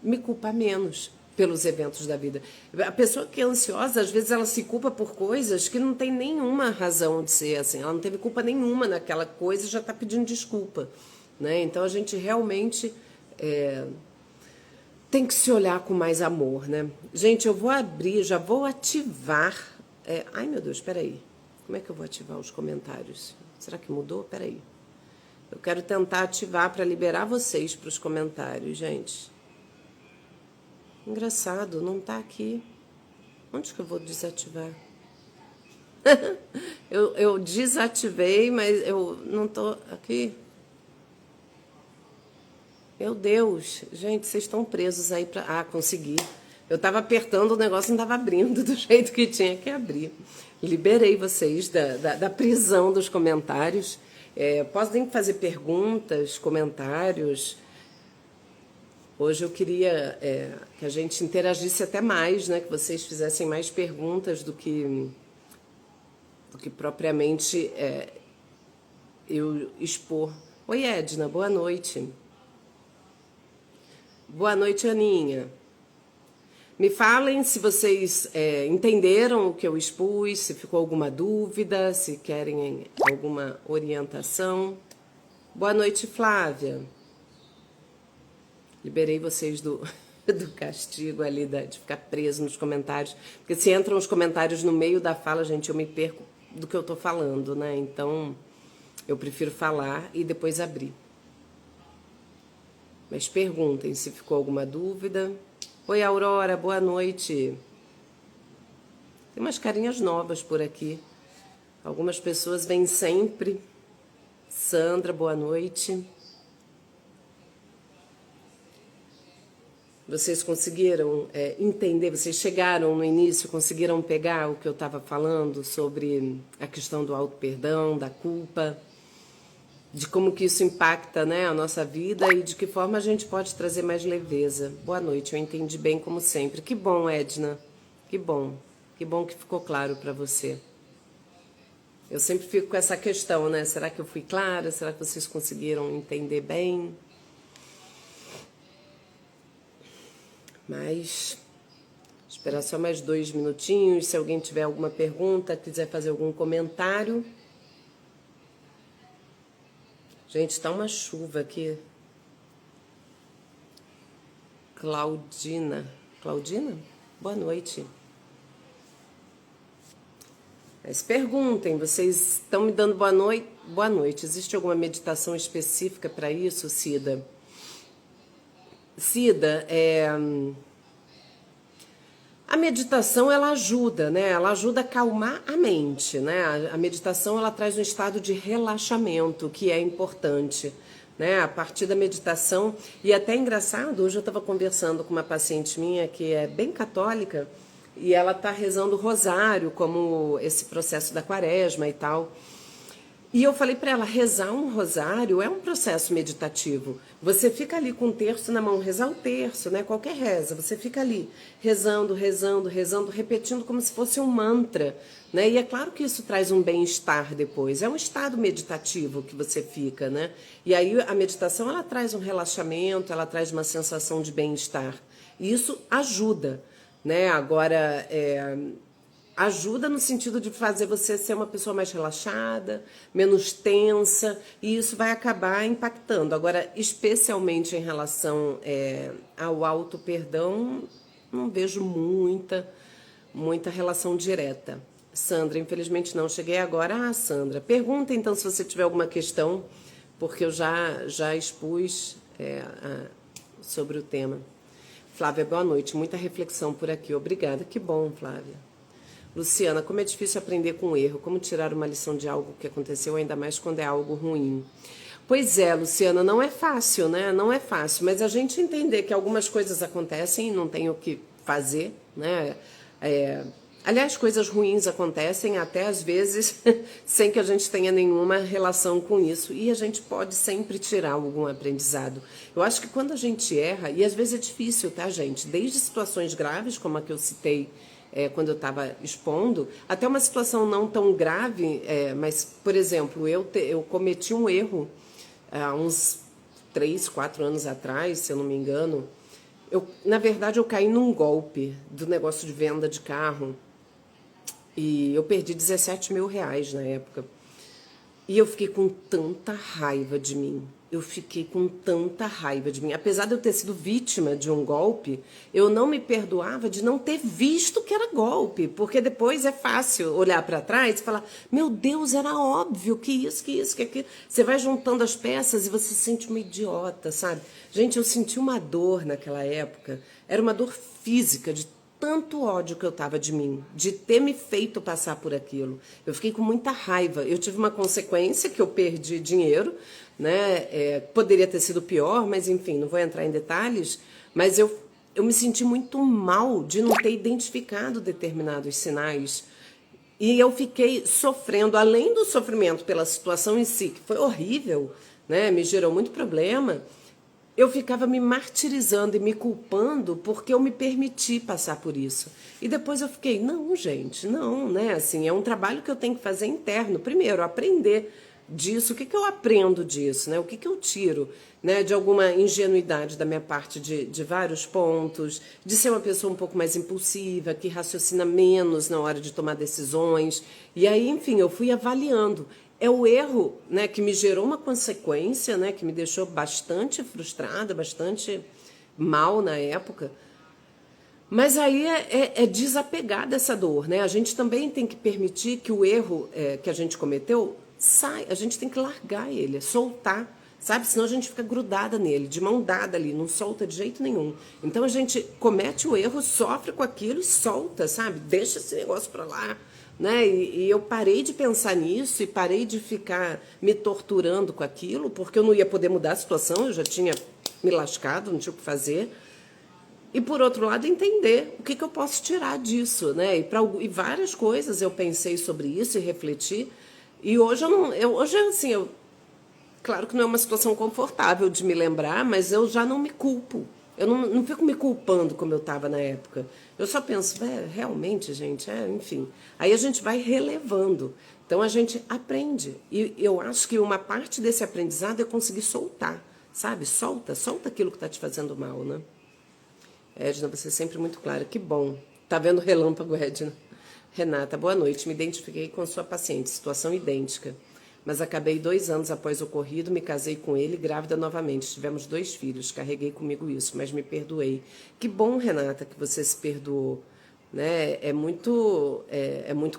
me culpar menos pelos eventos da vida. A pessoa que é ansiosa, às vezes ela se culpa por coisas que não tem nenhuma razão de ser assim. Ela não teve culpa nenhuma naquela coisa e já está pedindo desculpa. Né? Então a gente realmente tem que se olhar com mais amor. Né? Gente, eu vou abrir, já vou ativar... Ai, meu Deus, peraí. Como é que eu vou ativar os comentários? Será que mudou? Peraí. Eu quero tentar ativar para liberar vocês para os comentários, gente. Engraçado, não tá aqui. Onde que eu vou desativar? eu desativei, mas eu não tô aqui. Meu Deus, gente, vocês estão presos aí para... Ah, consegui. Eu tava apertando, o negócio não tava abrindo do jeito que tinha que abrir. Liberei vocês da prisão dos comentários. Podem fazer perguntas, comentários. Hoje eu queria que a gente interagisse até mais, né? Que vocês fizessem mais perguntas do que propriamente eu expor. Oi, Edna, boa noite. Boa noite, Aninha. Me falem se vocês entenderam o que eu expus, se ficou alguma dúvida, se querem alguma orientação. Boa noite, Flávia. Liberei vocês do castigo ali, de ficar preso nos comentários. Porque se entram os comentários no meio da fala, gente, eu me perco do que eu tô falando, né? Então, eu prefiro falar e depois abrir. Mas perguntem se ficou alguma dúvida. Oi, Aurora, boa noite. Tem umas carinhas novas por aqui. Algumas pessoas vêm sempre. Sandra, boa noite. Vocês conseguiram entender, vocês chegaram no início, conseguiram pegar o que eu estava falando sobre a questão do auto-perdão, da culpa, de como que isso impacta, né, a nossa vida e de que forma a gente pode trazer mais leveza. Boa noite, eu entendi bem como sempre. Que bom, Edna, que bom que ficou claro para você. Eu sempre fico com essa questão, né, será que eu fui clara, será que vocês conseguiram entender bem? Mas, esperar só mais 2 minutinhos. Se alguém tiver alguma pergunta, quiser fazer algum comentário. Gente, tá uma chuva aqui. Claudina? Boa noite. Mas perguntem, vocês estão me dando boa noite? Boa noite. Existe alguma meditação específica para isso, Cida? Cida, a meditação ela ajuda, né? Ela ajuda a acalmar a mente, né? A meditação ela traz um estado de relaxamento que é importante, né? A partir da meditação, e até engraçado, hoje eu estava conversando com uma paciente minha que é bem católica e ela está rezando o rosário, como esse processo da quaresma e tal. E eu falei para ela, rezar um rosário é um processo meditativo. Você fica ali com o terço na mão, rezar o terço, né? Qualquer reza, você fica ali rezando, repetindo como se fosse um mantra, né? E é claro que isso traz um bem-estar depois. É um estado meditativo que você fica, né? E aí a meditação, ela traz um relaxamento, ela traz uma sensação de bem-estar. E isso ajuda, né? Agora, ajuda no sentido de fazer você ser uma pessoa mais relaxada, menos tensa, e isso vai acabar impactando. Agora, especialmente em relação ao auto-perdão, não vejo muita relação direta. Sandra, infelizmente não, cheguei agora. Ah, Sandra, pergunta então se você tiver alguma questão, porque eu já expus sobre o tema. Flávia, boa noite, muita reflexão por aqui, obrigada, que bom, Flávia. Luciana, como é difícil aprender com erro, como tirar uma lição de algo que aconteceu, ainda mais quando é algo ruim. Pois é, Luciana, não é fácil, né? Não é fácil, mas a gente entender que algumas coisas acontecem e não tem o que fazer, né? Aliás, coisas ruins acontecem até às vezes sem que a gente tenha nenhuma relação com isso. E a gente pode sempre tirar algum aprendizado. Eu acho que quando a gente erra, e às vezes é difícil, tá, gente? Desde situações graves, como a que eu citei quando eu estava expondo, até uma situação não tão grave, mas, por exemplo, eu cometi um erro há uns 3, 4 anos atrás, se eu não me engano. Na verdade, eu caí num golpe do negócio de venda de carro e eu perdi 17 mil reais na época. E eu fiquei com tanta raiva de mim. Eu fiquei com tanta raiva de mim. Apesar de eu ter sido vítima de um golpe, eu não me perdoava de não ter visto que era golpe. Porque depois é fácil olhar para trás e falar: meu Deus, era óbvio que isso, que aquilo. Você vai juntando as peças e você se sente uma idiota, sabe? Gente, eu senti uma dor naquela época. Era uma dor física, de tanto ódio que eu tava de mim, de ter me feito passar por aquilo. Eu fiquei com muita raiva. Eu tive uma consequência que eu perdi dinheiro, né? Poderia ter sido pior, mas enfim, não vou entrar em detalhes. Mas eu me senti muito mal de não ter identificado determinados sinais. E eu fiquei sofrendo, além do sofrimento pela situação em si, que foi horrível, né? Me gerou muito problema. Eu ficava me martirizando e me culpando porque eu me permiti passar por isso. E depois eu fiquei, não, gente, não, né? Assim, é um trabalho que eu tenho que fazer interno. Primeiro, aprender disso. O que eu aprendo disso, né? O que eu tiro, né? De alguma ingenuidade da minha parte de vários pontos, de ser uma pessoa um pouco mais impulsiva, que raciocina menos na hora de tomar decisões. E aí, enfim, eu fui avaliando. É o erro, né, que me gerou uma consequência, né, que me deixou bastante frustrada, bastante mal na época. Mas aí é desapegar dessa dor, né? A gente também tem que permitir que o erro que a gente cometeu saia. A gente tem que largar ele, soltar, sabe? Senão a gente fica grudada nele, de mão dada ali, não solta de jeito nenhum. Então a gente comete o erro, sofre com aquilo e solta, sabe? Deixa esse negócio pra lá. Né? E eu parei de pensar nisso e parei de ficar me torturando com aquilo, porque eu não ia poder mudar a situação, eu já tinha me lascado, não tinha o que fazer. E, por outro lado, entender o que eu posso tirar disso. Né? E várias coisas eu pensei sobre isso e refleti. E hoje claro que não é uma situação confortável de me lembrar, mas eu já não me culpo. Eu não fico me culpando como eu estava na época. Eu só penso, realmente, gente, enfim. Aí a gente vai relevando. Então a gente aprende. E eu acho que uma parte desse aprendizado é conseguir soltar, sabe? Solta aquilo que está te fazendo mal, né? Edna, você é sempre muito clara. Que bom. Tá vendo o relâmpago, Edna? Renata, boa noite. Me identifiquei com sua paciente, situação idêntica. Mas acabei 2 anos após o ocorrido, me casei com ele, grávida novamente. Tivemos 2 filhos, carreguei comigo isso, mas me perdoei. Que bom, Renata, que você se perdoou. Né? É muito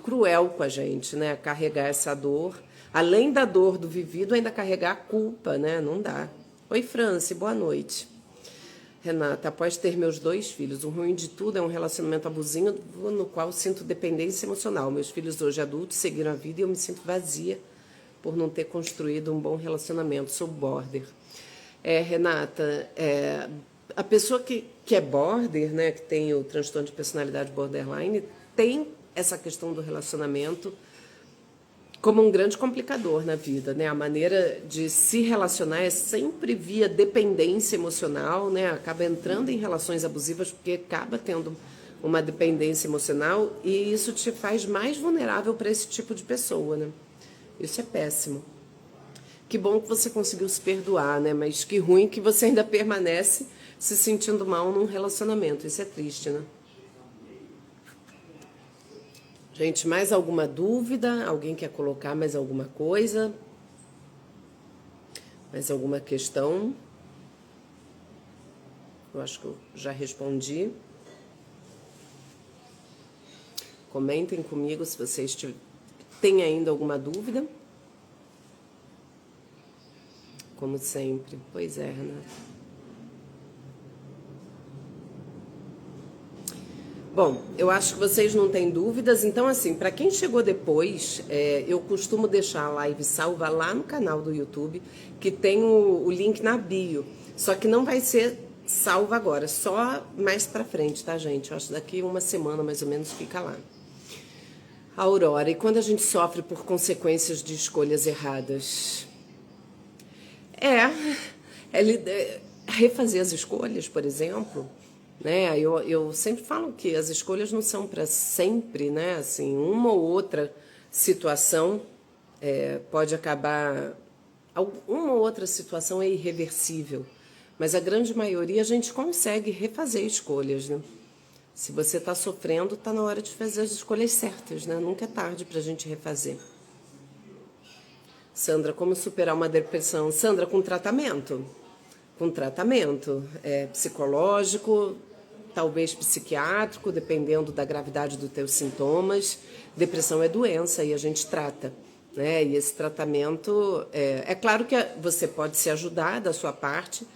cruel com a gente, né? Carregar essa dor. Além da dor do vivido, ainda carregar a culpa, né? Não dá. Oi, Franci, boa noite. Renata, após ter meus 2 filhos, o ruim de tudo é um relacionamento abusivo no qual sinto dependência emocional. Meus filhos hoje adultos seguiram a vida e eu me sinto vazia por não ter construído um bom relacionamento. Sou border. Renata, a pessoa que é border, né, que tem o transtorno de personalidade borderline, tem essa questão do relacionamento como um grande complicador na vida, né? A maneira de se relacionar é sempre via dependência emocional, né? Acaba entrando em relações abusivas porque acaba tendo uma dependência emocional e isso te faz mais vulnerável para esse tipo de pessoa, né? Isso é péssimo. Que bom que você conseguiu se perdoar, né? Mas que ruim que você ainda permanece se sentindo mal num relacionamento. Isso é triste, né? Gente, mais alguma dúvida? Alguém quer colocar mais alguma coisa? Mais alguma questão? Eu acho que eu já respondi. Comentem comigo se vocês têm ainda alguma dúvida. Como sempre. Pois é, Renata. Bom, eu acho que vocês não têm dúvidas. Então, assim, para quem chegou depois, eu costumo deixar a live salva lá no canal do YouTube, que tem o link na bio. Só que não vai ser salva agora, só mais pra frente, tá, gente? Eu acho que daqui 1 semana, mais ou menos, fica lá. Aurora, e quando a gente sofre por consequências de escolhas erradas? Refazer as escolhas, por exemplo, né? Eu sempre falo que as escolhas não são para sempre, né? Assim, uma ou outra situação pode acabar, uma ou outra situação é irreversível, mas a grande maioria a gente consegue refazer escolhas, né? Se você está sofrendo, está na hora de fazer as escolhas certas, né? Nunca é tarde para a gente refazer. Sandra, como superar uma depressão? Sandra, com tratamento. Com tratamento psicológico, talvez psiquiátrico, dependendo da gravidade dos teus sintomas. Depressão é doença e a gente trata, né? E esse tratamento, é claro que você pode se ajudar da sua parte,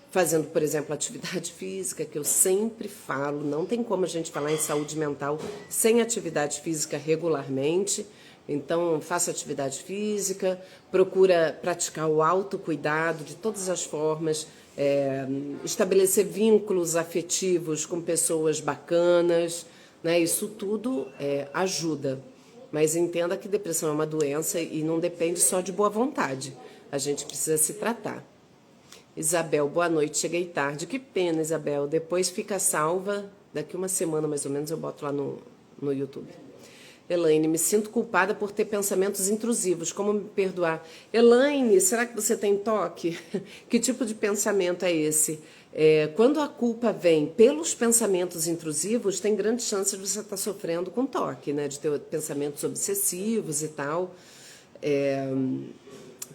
fazendo, por exemplo, atividade física, que eu sempre falo, não tem como a gente falar em saúde mental sem atividade física regularmente. Então, faça atividade física, procura praticar o autocuidado de todas as formas, estabelecer vínculos afetivos com pessoas bacanas, né? Isso tudo ajuda. Mas entenda que depressão é uma doença e não depende só de boa vontade. A gente precisa se tratar. Isabel, boa noite, cheguei tarde. Que pena, Isabel. Depois fica salva, daqui uma semana mais ou menos eu boto lá no YouTube. Elaine, me sinto culpada por ter pensamentos intrusivos. Como me perdoar? Elaine, será que você tem toque? Que tipo de pensamento é esse? Quando a culpa vem pelos pensamentos intrusivos, tem grande chance de você estar sofrendo com toque, né? De ter pensamentos obsessivos e tal.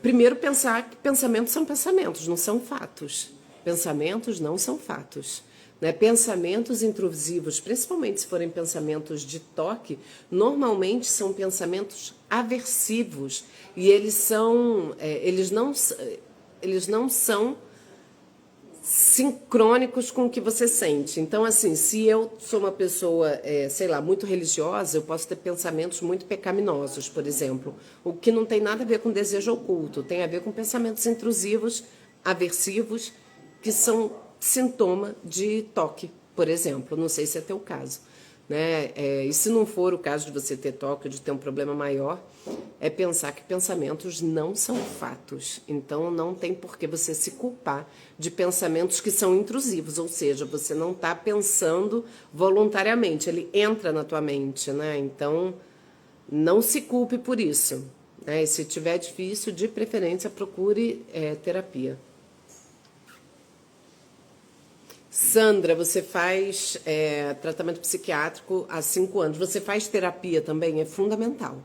Primeiro, pensar que pensamentos são pensamentos, não são fatos. Pensamentos não são fatos. Né? Pensamentos intrusivos, principalmente se forem pensamentos de toque, normalmente são pensamentos aversivos e eles não são sincrônicos com o que você sente. Então, assim, se eu sou uma pessoa, sei lá, muito religiosa, eu posso ter pensamentos muito pecaminosos, por exemplo, o que não tem nada a ver com desejo oculto, tem a ver com pensamentos intrusivos, aversivos, que são sintoma de toque, por exemplo. Não sei se é teu caso, né? E se não for o caso de você ter toque ou de ter um problema maior, é pensar que pensamentos não são fatos. Então, não tem por que você se culpar de pensamentos que são intrusivos, ou seja, você não está pensando voluntariamente, ele entra na tua mente, né? Então, não se culpe por isso, né? E se tiver difícil, de preferência, procure terapia. Sandra, você faz tratamento psiquiátrico há 5 anos. Você faz terapia também? É fundamental.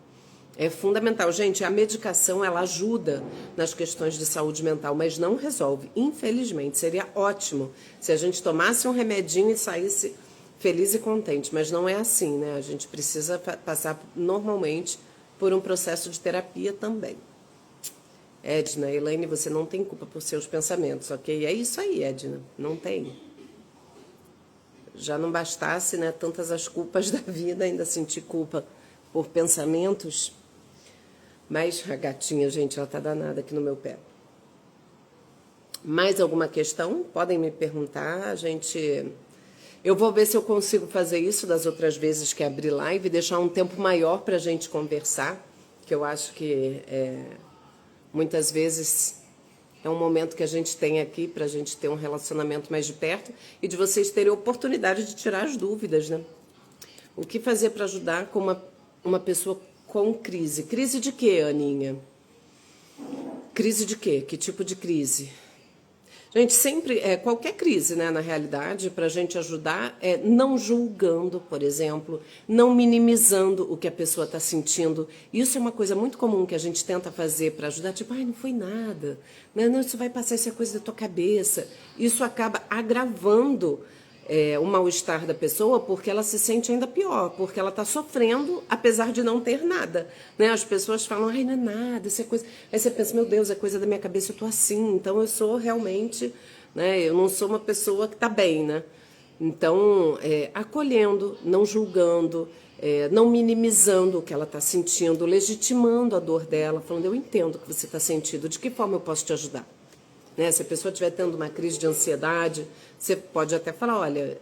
É fundamental. Gente, a medicação, ela ajuda nas questões de saúde mental, mas não resolve. Infelizmente, seria ótimo se a gente tomasse um remedinho e saísse feliz e contente. Mas não é assim, né? A gente precisa passar normalmente por um processo de terapia também. Edna, Elaine, você não tem culpa por seus pensamentos, ok? É isso aí, Edna. Não tem. Já não bastasse, né, tantas as culpas da vida, ainda sentir culpa por pensamentos. Mas a gatinha, gente, ela tá danada aqui no meu pé. Mais alguma questão? Podem me perguntar, Eu vou ver se eu consigo fazer isso das outras vezes que abrir live, deixar um tempo maior pra gente conversar, que eu acho que muitas vezes é um momento que a gente tem aqui para a gente ter um relacionamento mais de perto e de vocês terem a oportunidade de tirar as dúvidas, né? O que fazer para ajudar com uma pessoa com crise? Crise de quê, Aninha? Crise de quê? Que tipo de crise? Gente, sempre, qualquer crise, né, na realidade, para a gente ajudar, não julgando, por exemplo, não minimizando o que a pessoa está sentindo. Isso é uma coisa muito comum que a gente tenta fazer para ajudar, tipo, ai, não foi nada, né? Não, isso vai passar, isso é coisa da tua cabeça. Isso acaba agravando o mal-estar da pessoa, porque ela se sente ainda pior, porque ela está sofrendo, apesar de não ter nada, né? As pessoas falam, ai, não é nada, isso é coisa... Aí você pensa, meu Deus, é coisa da minha cabeça, eu tô assim, então eu sou realmente, né? Eu não sou uma pessoa que está bem, né? Então, acolhendo, não julgando, não minimizando o que ela está sentindo, legitimando a dor dela, falando, eu entendo o que você está sentindo, de que forma eu posso te ajudar? Né? Se a pessoa estiver tendo uma crise de ansiedade, você pode até falar, olha,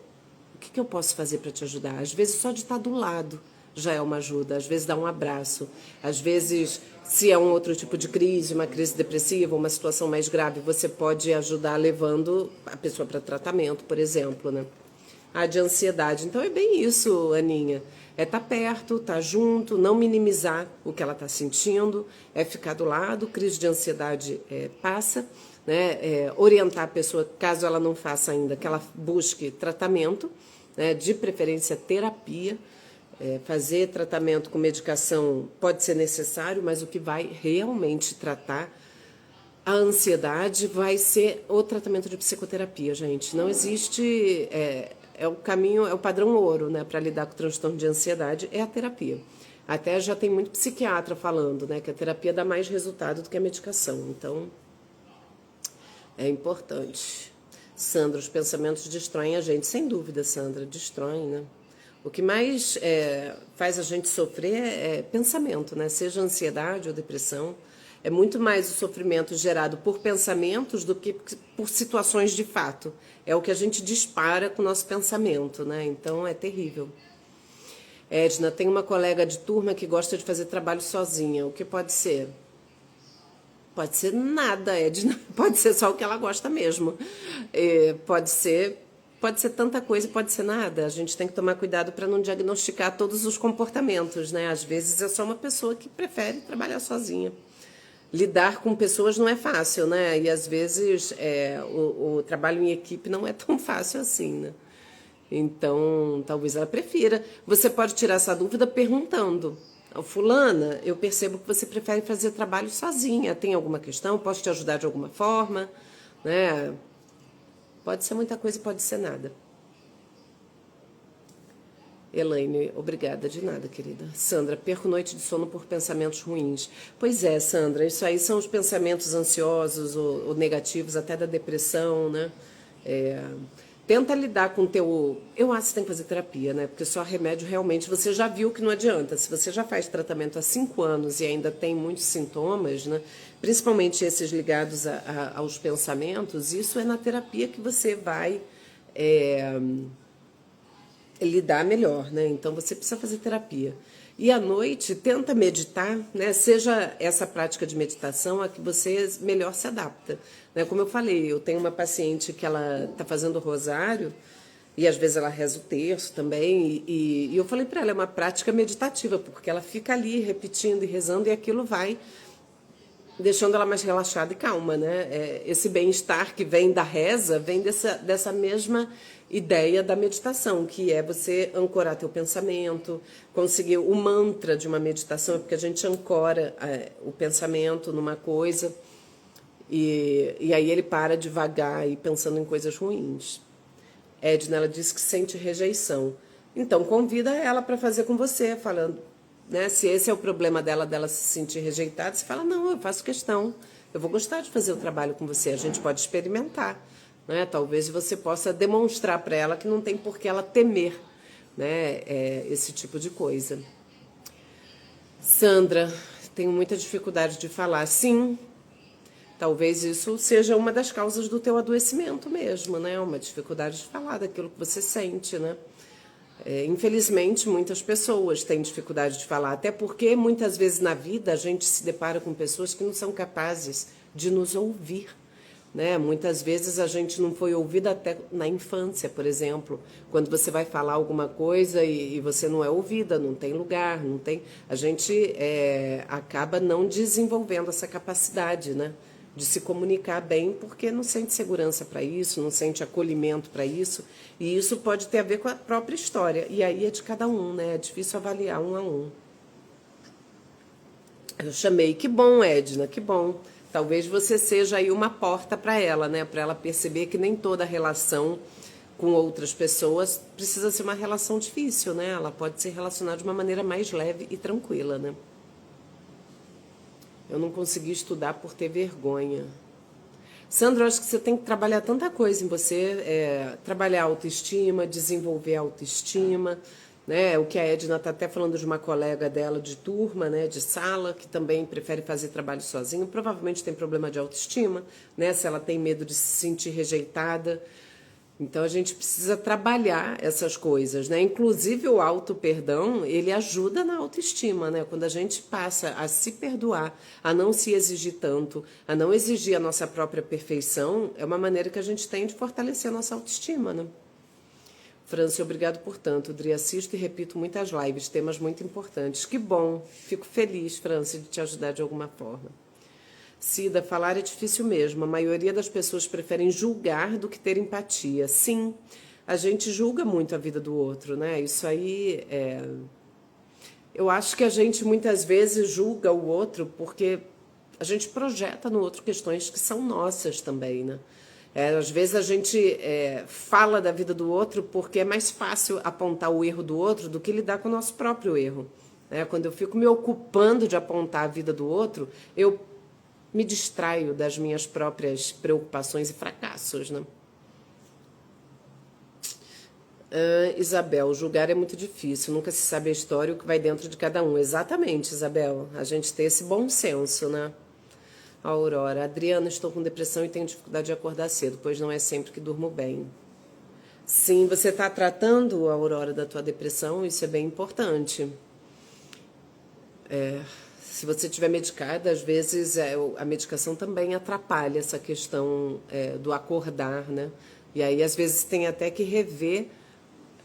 o que eu posso fazer para te ajudar? Às vezes só de estar do lado, já é uma ajuda. Às vezes dá um abraço. Às vezes, se é um outro tipo de crise, uma crise depressiva, uma situação mais grave, você pode ajudar levando a pessoa para tratamento, por exemplo, né? A de ansiedade. Então é bem isso, Aninha. É estar perto, estar junto, não minimizar o que ela está sentindo, é ficar do lado, crise de ansiedade passa, né? Orientar a pessoa, caso ela não faça ainda, que ela busque tratamento, né? De preferência terapia. Fazer tratamento com medicação pode ser necessário, mas o que vai realmente tratar a ansiedade vai ser o tratamento de psicoterapia, gente. Não existe... É o caminho, é o padrão ouro, né, para lidar com o transtorno de ansiedade, é a terapia. Até já tem muito psiquiatra falando, né, que a terapia dá mais resultado do que a medicação. Então, é importante. Sandra, os pensamentos destroem a gente. Sem dúvida, Sandra, destroem, né? O que mais faz a gente sofrer é pensamento, né? Seja ansiedade ou depressão. É muito mais o sofrimento gerado por pensamentos do que por situações de fato. É o que a gente dispara com o nosso pensamento, né? Então é terrível. Edna, tem uma colega de turma que gosta de fazer trabalho sozinha. O que pode ser? Pode ser nada, Edna. Pode ser só o que ela gosta mesmo. Pode ser tanta coisa, pode ser nada. A gente tem que tomar cuidado para não diagnosticar todos os comportamentos, né? Às vezes é só uma pessoa que prefere trabalhar sozinha. Lidar com pessoas não é fácil, né? E às vezes o trabalho em equipe não é tão fácil assim, né? Então, talvez ela prefira. Você pode tirar essa dúvida perguntando. Fulana, eu percebo que você prefere fazer trabalho sozinha. Tem alguma questão? Posso te ajudar de alguma forma? Né? Pode ser muita coisa e pode ser nada. Elaine, obrigada, de nada, querida. Sandra, perco noite de sono por pensamentos ruins. Pois é, Sandra, isso aí são os pensamentos ansiosos ou negativos, até da depressão, né? Tenta lidar com o teu... Eu acho que você tem que fazer terapia, né? Porque só remédio realmente você já viu que não adianta. Se você já faz tratamento há 5 anos e ainda tem muitos sintomas, né? Principalmente esses ligados aos pensamentos, isso é na terapia que você vai... lidar melhor, né? Então você precisa fazer terapia. E à noite, tenta meditar, né? Seja essa prática de meditação a que você melhor se adapta, né? Como eu falei, eu tenho uma paciente que ela está fazendo rosário e às vezes ela reza o terço também e eu falei para ela, é uma prática meditativa, porque ela fica ali repetindo e rezando e aquilo vai deixando ela mais relaxada e calma, né? Esse bem-estar que vem da reza vem dessa mesma ideia da meditação, que é você ancorar teu pensamento, conseguir o mantra de uma meditação, porque a gente ancora o pensamento numa coisa e aí ele para devagar e pensando em coisas ruins. Edna, ela disse que sente rejeição. Então, convida ela para fazer com você, falando... Né? Se esse é o problema dela se sentir rejeitada, você fala, não, eu faço questão, eu vou gostar de fazer o trabalho com você, a gente pode experimentar, né? Talvez você possa demonstrar para ela que não tem por que ela temer, né? Esse tipo de coisa. Sandra, tenho muita dificuldade de falar. Sim, talvez isso seja uma das causas do teu adoecimento mesmo, né? Uma dificuldade de falar daquilo que você sente, né? Infelizmente, muitas pessoas têm dificuldade de falar, até porque muitas vezes na vida a gente se depara com pessoas que não são capazes de nos ouvir, né? Muitas vezes a gente não foi ouvida até na infância, por exemplo, quando você vai falar alguma coisa e você não é ouvida, não tem lugar, não tem... A gente acaba não desenvolvendo essa capacidade, né? De se comunicar bem, porque não sente segurança para isso, não sente acolhimento para isso, e isso pode ter a ver com a própria história, e aí é de cada um, né? É difícil avaliar um a um. Eu chamei, que bom, Edna, que bom. Talvez você seja aí uma porta para ela, né? Para ela perceber que nem toda relação com outras pessoas precisa ser uma relação difícil, né? Ela pode se relacionar de uma maneira mais leve e tranquila, né? Eu não consegui estudar por ter vergonha. Sandra, eu acho que você tem que trabalhar tanta coisa em você, trabalhar a autoestima, desenvolver a autoestima, né? O que a Edna está até falando de uma colega dela de turma, né, de sala, que também prefere fazer trabalho sozinho, provavelmente tem problema de autoestima, né? Se ela tem medo de se sentir rejeitada, Então a gente precisa trabalhar essas coisas, né? Inclusive o auto-perdão, ele ajuda na autoestima, né? Quando a gente passa a se perdoar, a não se exigir tanto, a não exigir a nossa própria perfeição, é uma maneira que a gente tem de fortalecer a nossa autoestima, né? Franci, obrigado por tanto. Dri, assisto e repito muitas lives, temas muito importantes. Que bom, fico feliz, Franci, de te ajudar de alguma forma. Cida, falar é difícil mesmo. A maioria das pessoas preferem julgar do que ter empatia. Sim, a gente julga muito a vida do outro, né? Isso aí é... Eu acho que a gente muitas vezes julga o outro porque a gente projeta no outro questões que são nossas também, né? Às vezes a gente fala da vida do outro porque é mais fácil apontar o erro do outro do que lidar com o nosso próprio erro. Quando eu fico me ocupando de apontar a vida do outro, eu me distraio das minhas próprias preocupações e fracassos, né? Isabel, julgar é muito difícil, nunca se sabe a história e o que vai dentro de cada um. Exatamente, Isabel, a gente tem esse bom senso, né? Aurora, Adriana, estou com depressão e tenho dificuldade de acordar cedo, pois não é sempre que durmo bem. Sim, você está tratando, Aurora, da tua depressão, isso é bem importante. Se você estiver medicada, às vezes a medicação também atrapalha essa questão do acordar, né? E aí, às vezes, tem até que rever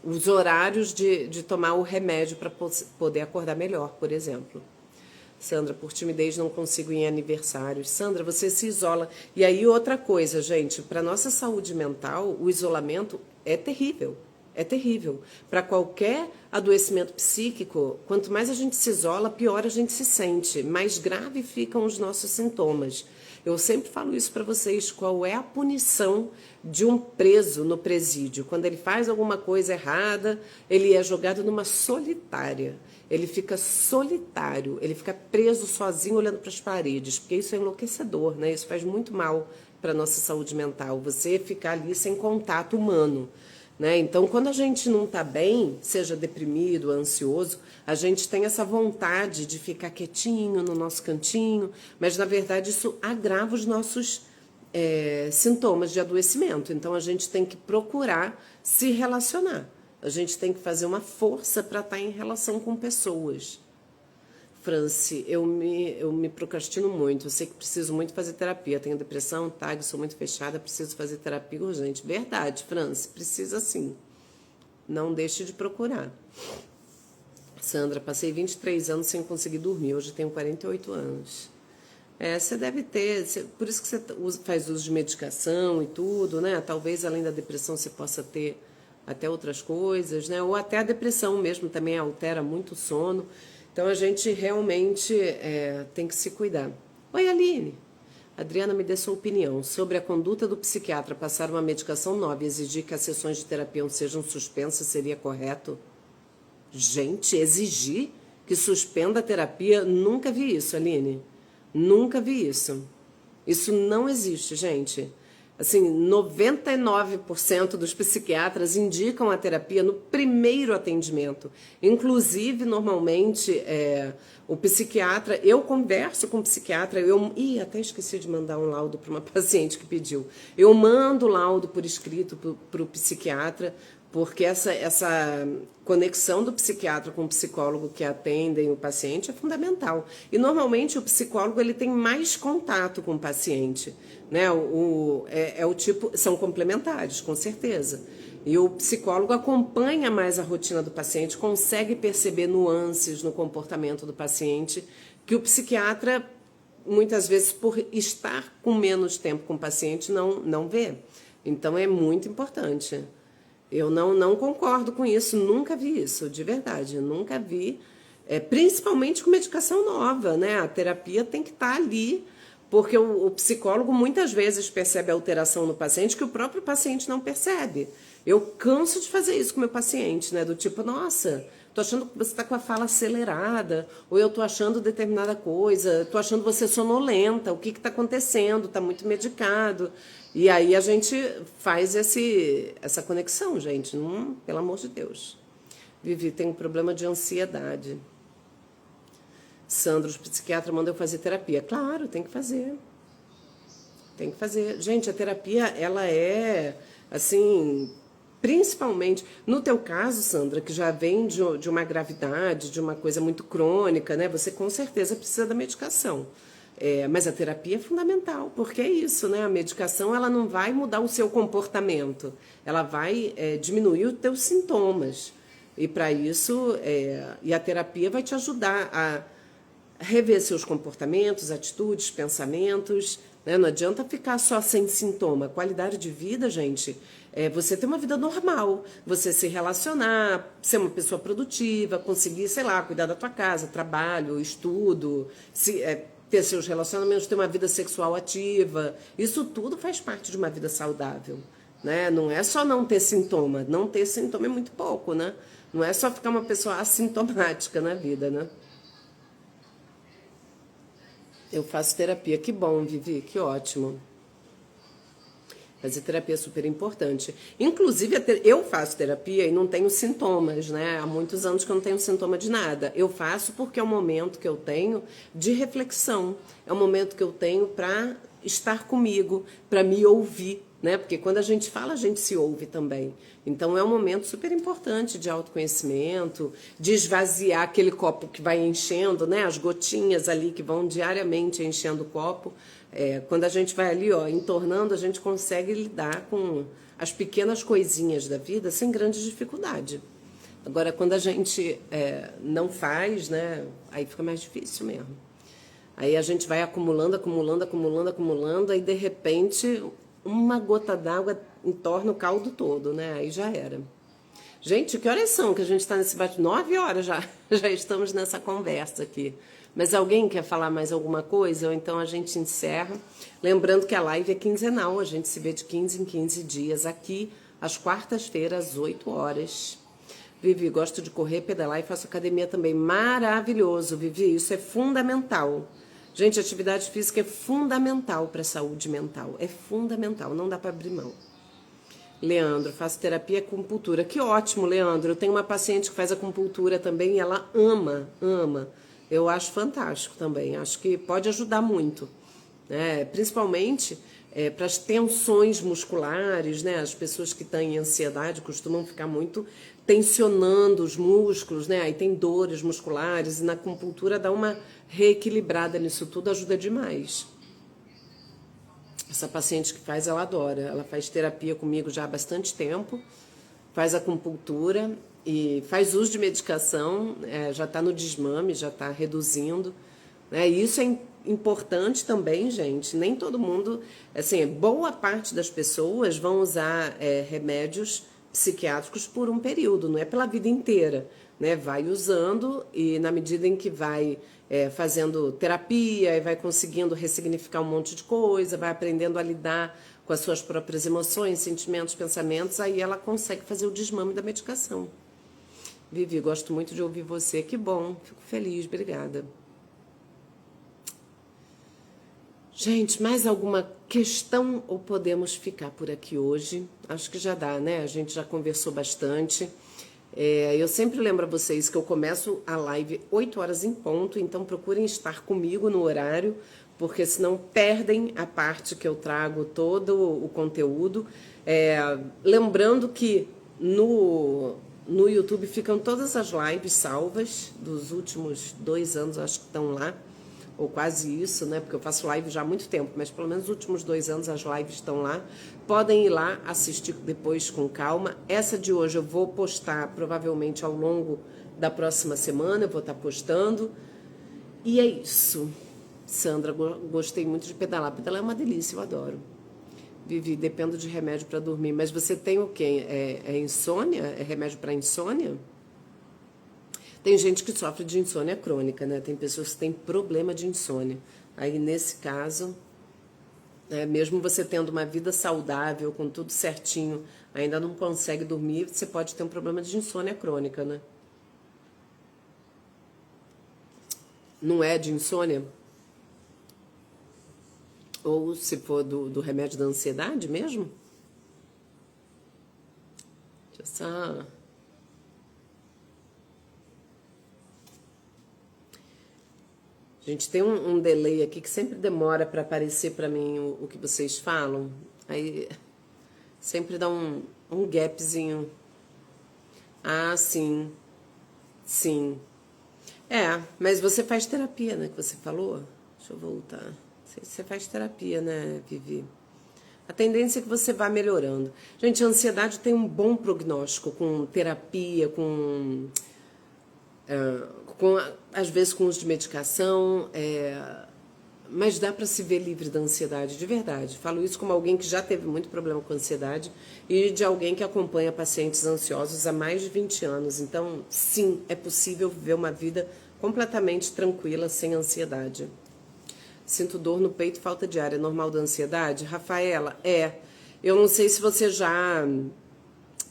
os horários de tomar o remédio para poder acordar melhor, por exemplo. Sandra, por timidez não consigo ir em aniversários. Sandra, você se isola. E aí, outra coisa, gente, para nossa saúde mental, o isolamento é terrível. É terrível. Para qualquer adoecimento psíquico, quanto mais a gente se isola, pior a gente se sente, mais grave ficam os nossos sintomas. Eu sempre falo isso para vocês, qual é a punição de um preso no presídio? Quando ele faz alguma coisa errada, ele é jogado numa solitária. Ele fica solitário, ele fica preso sozinho olhando para as paredes, porque isso é enlouquecedor, né? Isso faz muito mal para a nossa saúde mental, você ficar ali sem contato humano. Né? Então, quando a gente não está bem, seja deprimido, ansioso, a gente tem essa vontade de ficar quietinho no nosso cantinho, mas na verdade isso agrava os nossos sintomas de adoecimento. Então, a gente tem que procurar se relacionar. A gente tem que fazer uma força para estar em relação com pessoas. Franci, eu me procrastino muito, eu sei que preciso muito fazer terapia, tenho depressão, TAG, sou muito fechada, preciso fazer terapia urgente. Verdade, Franci, precisa sim. Não deixe de procurar. Sandra, passei 23 anos sem conseguir dormir, hoje tenho 48 anos. Você deve ter, por isso que você faz uso de medicação e tudo, né? Talvez além da depressão você possa ter até outras coisas, né? Ou até a depressão mesmo também altera muito o sono. Então, a gente realmente tem que se cuidar. Oi, Aline. Adriana, me dê sua opinião sobre a conduta do psiquiatra passar uma medicação nova e exigir que as sessões de terapia sejam suspensas seria correto? Gente, exigir que suspenda a terapia, nunca vi isso, Aline. Nunca vi isso. Isso não existe, gente. Assim, 99% dos psiquiatras indicam a terapia no primeiro atendimento. Inclusive, normalmente, o psiquiatra... Eu converso com o psiquiatra... até esqueci de mandar um laudo para uma paciente que pediu. Eu mando o laudo por escrito para o psiquiatra, porque essa conexão do psiquiatra com o psicólogo que atendem o paciente é fundamental. E, normalmente, o psicólogo ele tem mais contato com o paciente, né? São complementares, com certeza. E o psicólogo acompanha mais a rotina do paciente, consegue perceber nuances no comportamento do paciente que o psiquiatra, muitas vezes, por estar com menos tempo com o paciente, não vê. Então, é muito importante. Eu não concordo com isso, nunca vi isso, de verdade, nunca vi, principalmente com medicação nova, né? A terapia tem que estar ali, porque o psicólogo muitas vezes percebe a alteração no paciente que o próprio paciente não percebe. Eu canso de fazer isso com o meu paciente, né? Do tipo, nossa, tô achando que você está com a fala acelerada, ou eu tô achando determinada coisa, tô achando você sonolenta, o que está acontecendo, tá muito medicado. E aí a gente faz essa conexão, gente, pelo amor de Deus. Vivi, tenho um problema de ansiedade. Sandro, o psiquiatra manda eu fazer terapia. Claro, tem que fazer. Tem que fazer. Gente, a terapia, ela é Assim, principalmente, no teu caso, Sandra, que já vem de uma gravidade, de uma coisa muito crônica, né? Você com certeza precisa da medicação. Mas a terapia é fundamental, porque é isso, né? A medicação ela não vai mudar o seu comportamento, ela vai diminuir os teus sintomas. E para isso, e a terapia vai te ajudar a rever seus comportamentos, atitudes, pensamentos, né? Não adianta ficar só sem sintoma. Qualidade de vida, gente, é você ter uma vida normal, você se relacionar, ser uma pessoa produtiva, conseguir, sei lá, cuidar da tua casa, trabalho, estudo, ter seus relacionamentos, ter uma vida sexual ativa. Isso tudo faz parte de uma vida saudável, né? Não é só não ter sintoma. Não ter sintoma é muito pouco, né? Não é só ficar uma pessoa assintomática na vida, né? Eu faço terapia. Que bom, Vivi, que ótimo. Fazer terapia é super importante. Inclusive, eu faço terapia e não tenho sintomas, né? Há muitos anos que eu não tenho sintoma de nada. Eu faço porque é um momento que eu tenho de reflexão. É um momento que eu tenho para estar comigo, para me ouvir, né? Porque quando a gente fala, a gente se ouve também. Então é um momento super importante de autoconhecimento, de esvaziar aquele copo que vai enchendo, né? As gotinhas ali que vão diariamente enchendo o copo. Quando a gente vai ali, ó, entornando, a gente consegue lidar com as pequenas coisinhas da vida sem grande dificuldade. Agora, quando a gente não faz, né? Aí fica mais difícil mesmo. Aí a gente vai acumulando, acumulando, acumulando, acumulando, aí de repente uma gota d'água entorna o caldo todo, né? Aí já era. Gente, que horas são que a gente está nesse bate? 9 horas já. Já estamos nessa conversa aqui. Mas alguém quer falar mais alguma coisa? Ou então a gente encerra. Lembrando que a live é quinzenal. A gente se vê de 15 em 15 dias aqui, às quartas-feiras, às 8 horas. Vivi, gosto de correr, pedalar e faço academia também. Maravilhoso, Vivi. Isso é fundamental. Gente, atividade física é fundamental para a saúde mental. É fundamental, não dá para abrir mão. Leandro, faço terapia e acupuntura. Que ótimo, Leandro. Eu tenho uma paciente que faz acupuntura também e ela ama, ama. Eu acho fantástico também. Acho que pode ajudar muito, né? Principalmente para as tensões musculares, né? As pessoas que têm ansiedade costumam ficar muito tensionando os músculos, né? Aí tem dores musculares e na acupuntura dá uma reequilibrada nisso tudo, ajuda demais. Essa paciente que faz, ela adora. Ela faz terapia comigo já há bastante tempo, faz acupuntura e faz uso de medicação, já está no desmame, já está reduzindo, né? E isso é importante também, gente. Nem todo mundo, assim, boa parte das pessoas vão usar remédios psiquiátricos por um período, não é pela vida inteira, né? Vai usando e na medida em que vai fazendo terapia e vai conseguindo ressignificar um monte de coisa, vai aprendendo a lidar com as suas próprias emoções, sentimentos, pensamentos, aí ela consegue fazer o desmame da medicação. Vivi, gosto muito de ouvir você. Que bom, fico feliz, obrigada. Gente, mais alguma questão ou podemos ficar por aqui hoje? Acho que já dá, né? A gente já conversou bastante. Eu sempre lembro a vocês que eu começo a live 8 horas em ponto, então procurem estar comigo no horário, porque senão perdem a parte que eu trago todo o conteúdo. Lembrando que no YouTube ficam todas as lives salvas dos últimos 2 anos, acho que estão lá, ou quase isso, né? Porque eu faço live já há muito tempo, mas pelo menos nos últimos 2 anos as lives estão lá. Podem ir lá assistir depois com calma. Essa de hoje eu vou postar provavelmente ao longo da próxima semana, eu vou estar postando. E é isso. Sandra, gostei muito de pedalar. Pedalar é uma delícia, eu adoro. Vivi, dependo de remédio para dormir. Mas você tem o quê? É insônia? É remédio para insônia? Tem gente que sofre de insônia crônica, né? Tem pessoas que têm problema de insônia. Aí, nesse caso, mesmo você tendo uma vida saudável, com tudo certinho, ainda não consegue dormir, você pode ter um problema de insônia crônica, né? Não é de insônia? Ou se for do remédio da ansiedade mesmo? Deixa eu só... Gente, tem um delay aqui que sempre demora para aparecer para mim o que vocês falam. Aí Sempre dá um gapzinho. Ah, sim. Sim. Mas você faz terapia, né? Que você falou? Deixa eu voltar. Você faz terapia, né, Vivi? A tendência é que você vá melhorando. Gente, a ansiedade tem um bom prognóstico com terapia, com às vezes com uso de medicação, mas dá para se ver livre da ansiedade, de verdade. Falo isso como alguém que já teve muito problema com ansiedade e de alguém que acompanha pacientes ansiosos há mais de 20 anos. Então, sim, é possível viver uma vida completamente tranquila, sem ansiedade. Sinto dor no peito, falta de ar. É normal da ansiedade? Rafaela, eu não sei se você já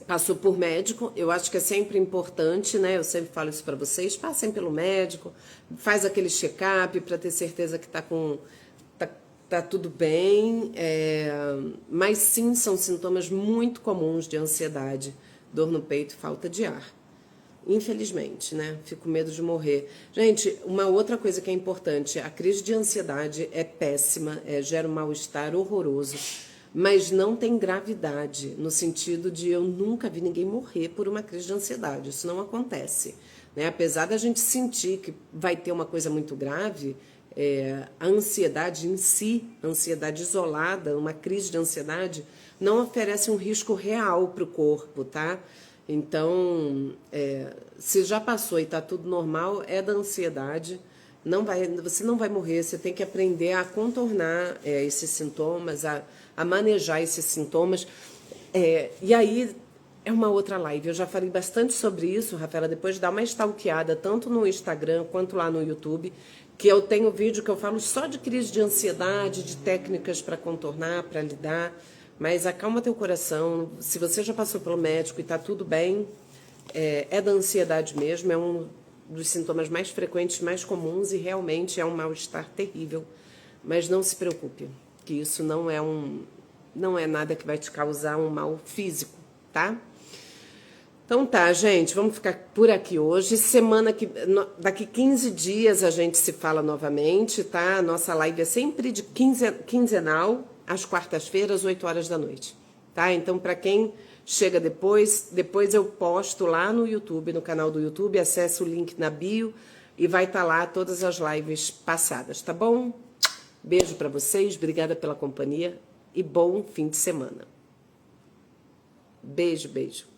passou por médico, eu acho que é sempre importante, né? Eu sempre falo isso para vocês, passem pelo médico, faz aquele check-up para ter certeza que tá tudo bem. Mas sim, são sintomas muito comuns de ansiedade, dor no peito, falta de ar. Infelizmente, né? Fico com medo de morrer. Gente, uma outra coisa que é importante, a crise de ansiedade é péssima, gera um mal-estar horroroso, mas não tem gravidade, no sentido de eu nunca vi ninguém morrer por uma crise de ansiedade. Isso não acontece, né? Apesar da gente sentir que vai ter uma coisa muito grave, a ansiedade em si, a ansiedade isolada, uma crise de ansiedade, não oferece um risco real para o corpo, tá? Então, se já passou e está tudo normal, é da ansiedade. Você não vai morrer, você tem que aprender a contornar esses sintomas, a manejar esses sintomas. E aí é uma outra live. Eu já falei bastante sobre isso, Rafaela, depois de dar uma stalkeada tanto no Instagram quanto lá no YouTube, que eu tenho vídeo que eu falo só de crise de ansiedade, de técnicas para contornar, para lidar. Mas acalma teu coração. Se você já passou pelo médico e está tudo bem, é da ansiedade mesmo, é um dos sintomas mais frequentes, mais comuns e realmente é um mal-estar terrível. Mas não se preocupe, que isso não é nada que vai te causar um mal físico, tá? Então tá, gente, vamos ficar por aqui hoje. Daqui 15 dias a gente se fala novamente, tá? A nossa live é sempre de quinzenal, às quartas-feiras, 8 horas da noite, tá? Então, para quem chega depois eu posto lá no YouTube, no canal do YouTube, acesse o link na bio e vai estar lá todas as lives passadas, tá bom? Beijo para vocês, obrigada pela companhia e bom fim de semana. Beijo, beijo.